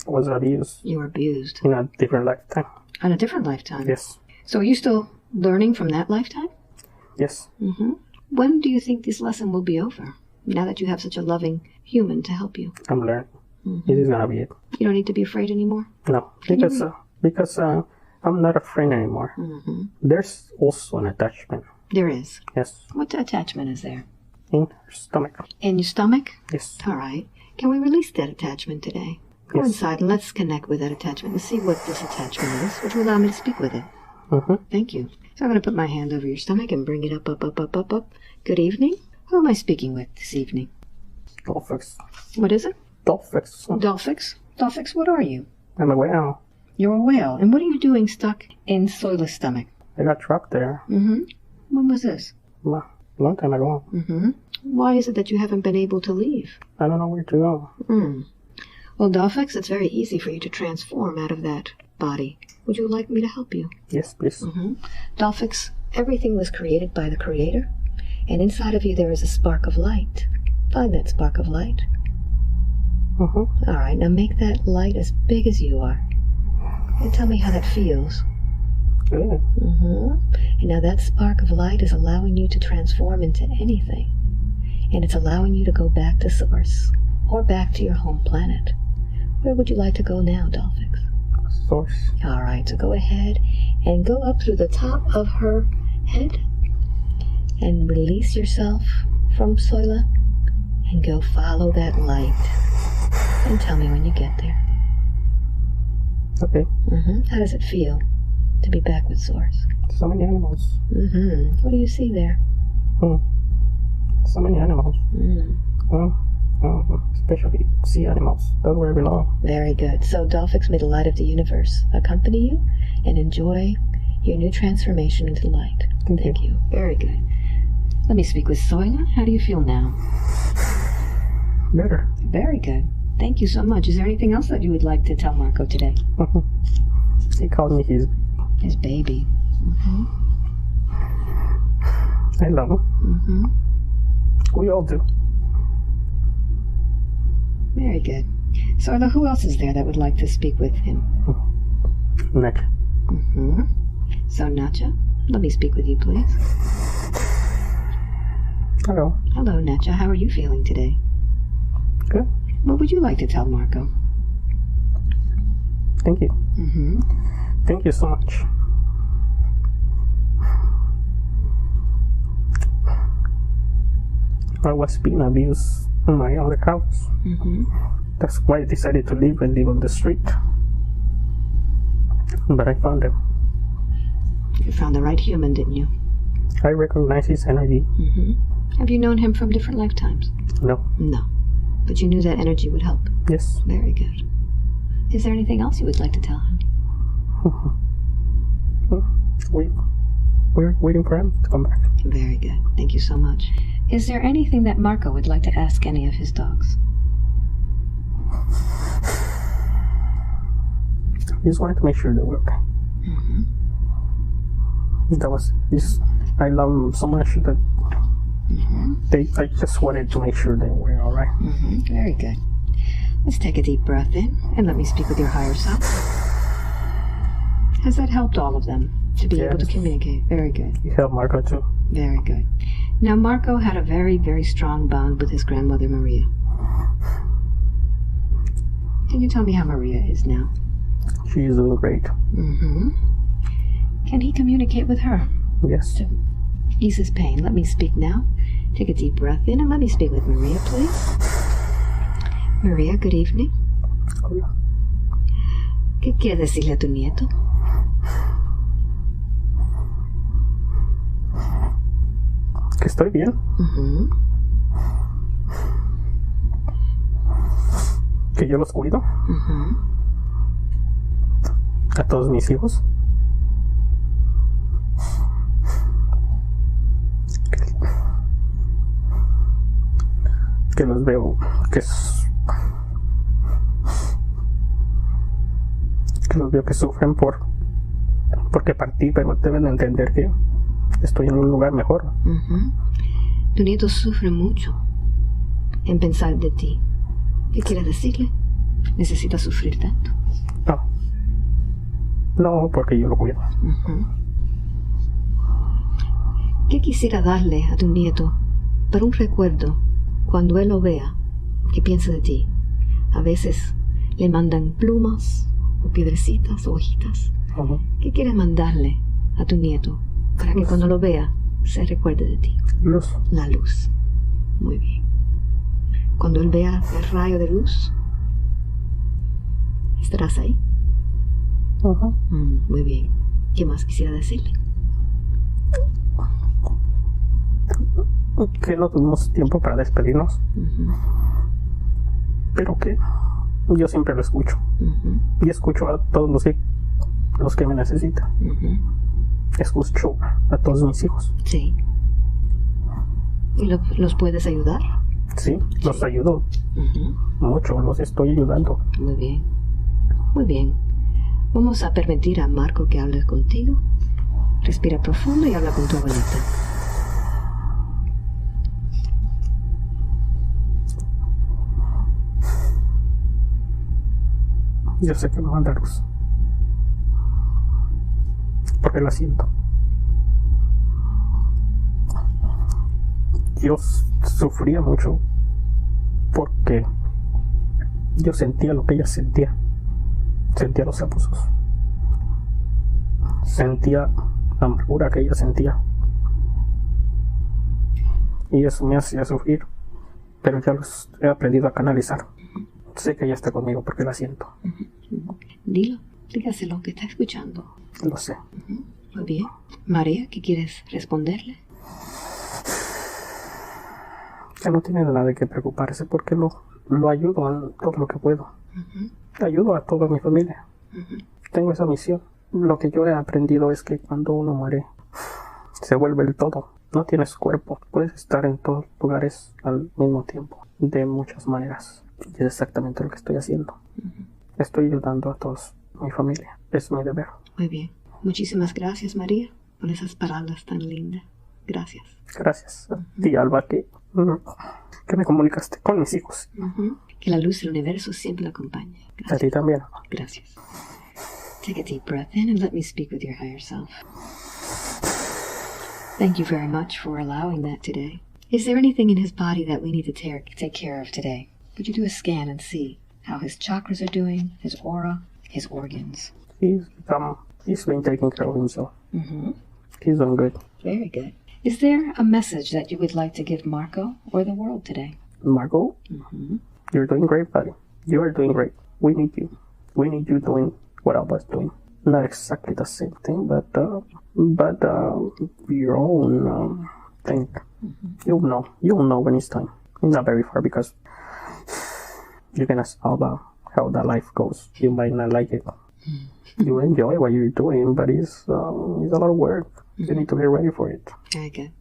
I was abused You were abused. in a different lifetime. On a different lifetime? Yes. So are you still learning from that lifetime? Yes. When do you think this lesson will be over? Now that you have such a loving human to help you. I'm learning. This is gonna be it. You don't need to be afraid anymore? No, because I'm not afraid anymore. There's also an attachment. There is. Yes. What attachment is there? In her stomach. In your stomach? Yes. All right. Can we release that attachment today? Go inside and let's connect with that attachment and see what this attachment is, which will allow me to speak with it. Thank you. So I'm going to put my hand over your stomach and bring it up, up, up, up, up, up. Good evening. Who am I speaking with this evening? Dolphix. What is it? Dolphix. Dolphix? Dolphix, what are you? I'm a whale. You're a whale. And what are you doing stuck in Soila's stomach? I got trapped there. When was this? Long time ago. Why is it that you haven't been able to leave? I don't know where to go. Well, Dolphix, it's very easy for you to transform out of that body. Would you like me to help you? Yes, please. Dolphix, everything was created by the Creator, and inside of you there is a spark of light. Find that spark of light. All right, now make that light as big as you are. And tell me how that feels. Good. And now that spark of light is allowing you to transform into anything. And it's allowing you to go back to Source, or back to your home planet. Where would you like to go now, Dolphix? Source. All right, so go ahead and go up through the top of her head and release yourself from Soila and go follow that light. And tell me when you get there. Okay. How does it feel to be back with Source? So many animals. What do you see there? So many animals. Especially sea animals. That's where I belong. Very good. So, Dolphix, may the light of the universe accompany you and enjoy your new transformation into light. Thank you. Very good. Let me speak with Soila. How do you feel now? Better. Very good. Thank you so much. Is there anything else that you would like to tell Marco today? He called me his baby. I love him. We all do. Very good. Soila, who else is there that would like to speak with him? Nacha. So, Nacha, let me speak with you, please. Hello. Hello, Nacha. How are you feeling today? Good. What would you like to tell Marco? Thank you. Mm-hmm. Thank you so much. I was being abused in my other house. Mm-hmm. That's why I decided to leave and live on the street. But I found him. You found the right human, didn't you? I recognize his energy. Mm-hmm. Have you known him from different lifetimes? No. No. But you knew that energy would help? Yes. Very good. Is there anything else you would like to tell him? We're waiting for him to come back. Very good. Thank you so much. Is there anything that Marco would like to ask any of his dogs? I just wanted to make sure they were okay. Mm-hmm. That was just, I love them so much that I just wanted to make sure they were all right. Mm-hmm. Very good. Let's take a deep breath in and let me speak with your higher self. Has that helped all of them to be able to communicate? Very good. You helped Marco too. Very good. Now, Marco had a very, very strong bond with his grandmother, Maria. Can you tell me how Maria is now? She is doing great. Mm-hmm. Can he communicate with her? Yes. To ease his pain. Let me speak now. Take a deep breath in and let me speak with Maria, please. Maria, good evening. Hola. ¿Qué quiere decirle a tu nieto? Que estoy bien. Mm-hmm. Que yo los cuido. Mm-hmm. A todos mis hijos. Que los veo que los veo que sufren porque partí, pero deben de entender que estoy en un lugar mejor. Mm-hmm. Tu nieto sufre mucho en pensar de ti. ¿Qué quieres decirle? ¿Necesita sufrir tanto? No, porque yo lo cuido. Mm-hmm. ¿Qué quisiera darle a tu nieto para un recuerdo cuando él lo vea, que piensa de ti? A veces le mandan plumas o piedrecitas o hojitas. Uh-huh. ¿Qué quieres mandarle a tu nieto para que cuando lo vea se recuerde de ti? Luz. La luz. Muy bien. Cuando él vea el rayo de luz, ¿estarás ahí? Uh-huh. Muy bien. ¿Qué más quisiera decirle? Que no tuvimos tiempo para despedirnos. Uh-huh. Pero que yo siempre lo escucho. Uh-huh. Y escucho a todos los que me necesitan. Uh-huh. Escucho a todos mis hijos. Sí. ¿Y los puedes ayudar? Sí, los ayudo. Uh-huh. Mucho, los estoy ayudando. Muy bien. Muy bien. Vamos a permitir a Marco que hable contigo. Respira profundo y habla con tu abuelita. Yo sé que me manda luz. Porque la siento. Yo sufría mucho porque yo sentía lo que ella sentía. Sentía los abusos. Sentía la amargura que ella sentía. Y eso me hacía sufrir. Pero ya los he aprendido a canalizar. Sé que ella está conmigo porque la siento. Dilo, dígaselo que está escuchando. Lo sé. Muy bien. María, ¿qué quieres responderle? Que no tiene nada de qué preocuparse porque lo ayudo en todo lo que puedo. Ayudo a toda mi familia. Tengo esa misión. Lo que yo he aprendido es que cuando uno muere, se vuelve el todo. No tienes cuerpo. Puedes estar en todos lugares al mismo tiempo. De muchas maneras. Y es exactamente lo que estoy haciendo. Estoy ayudando a todos. Mi familia. Es mi deber. Muy bien. Muchísimas gracias, María, por esas palabras tan lindas. Gracias. Gracias a ti, Alba, que me comunicaste con mis hijos. Que la luz del universo siempre la acompañe. Gracias. A ti también. Gracias. Take a deep breath in and let me speak with your higher self. Thank you very much for allowing that today. Is there anything in his body that we need to take care of today? Could you do a scan and see how his chakras are doing, his aura, his organs? He's been taking care of himself. He's doing good. Very good. Is there a message that you would like to give Marco or the world today? Marco, you're doing great, buddy. You are doing great. We need you. We need you doing what I was doing. Not exactly the same thing, but your own thing. You'll know when it's time. It's not very far because you can ask about how that life goes. You might not like it. You enjoy what you're doing, but it's a lot of work. You need to get ready for it. Very good.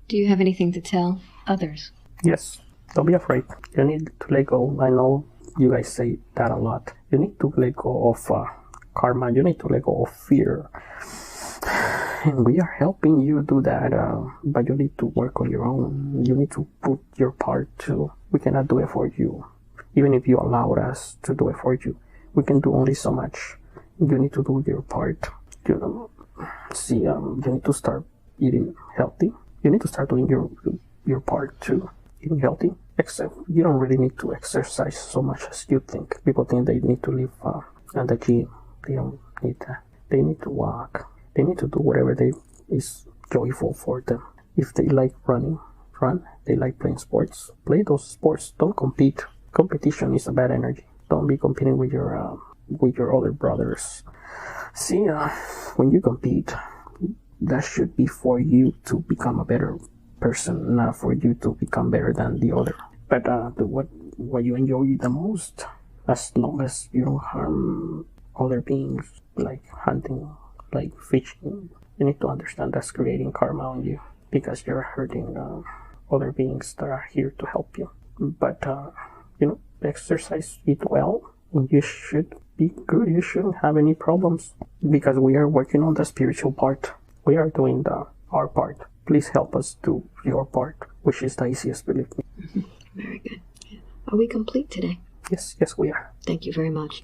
Do you have anything to tell others? Yes. Don't be afraid. You need to let go. I know you guys say that a lot. You need to let go of karma. You need to let go of fear. And we are helping you do that, but you need to work on your own. You need to put your part too. We cannot do it for you. Even if you allowed us to do it for you, we can do only so much. You need to do your part. You need to start eating healthy. You need to start doing your part too. Eating healthy. Except you don't really need to exercise so much as you think. People think they need to live at the gym. They don't need that. They need to walk. They need to do whatever is joyful for them. If they like running, run. They like playing sports. Play those sports. Don't compete. Competition is a bad energy. Don't be competing with your other brothers. See, when you compete, that should be for you to become a better person, not for you to become better than the other. But do what you enjoy the most, as long as you don't harm other beings, like hunting, like fishing. You need to understand that's creating karma on you because you're hurting other beings that are here to help you. But exercise, eat well, and you should be good. You shouldn't have any problems because we are working on the spiritual part. We are doing our part. Please help us do your part, which is the easiest, believe me. Very good. Are we complete today? Yes, we are. Thank you very much.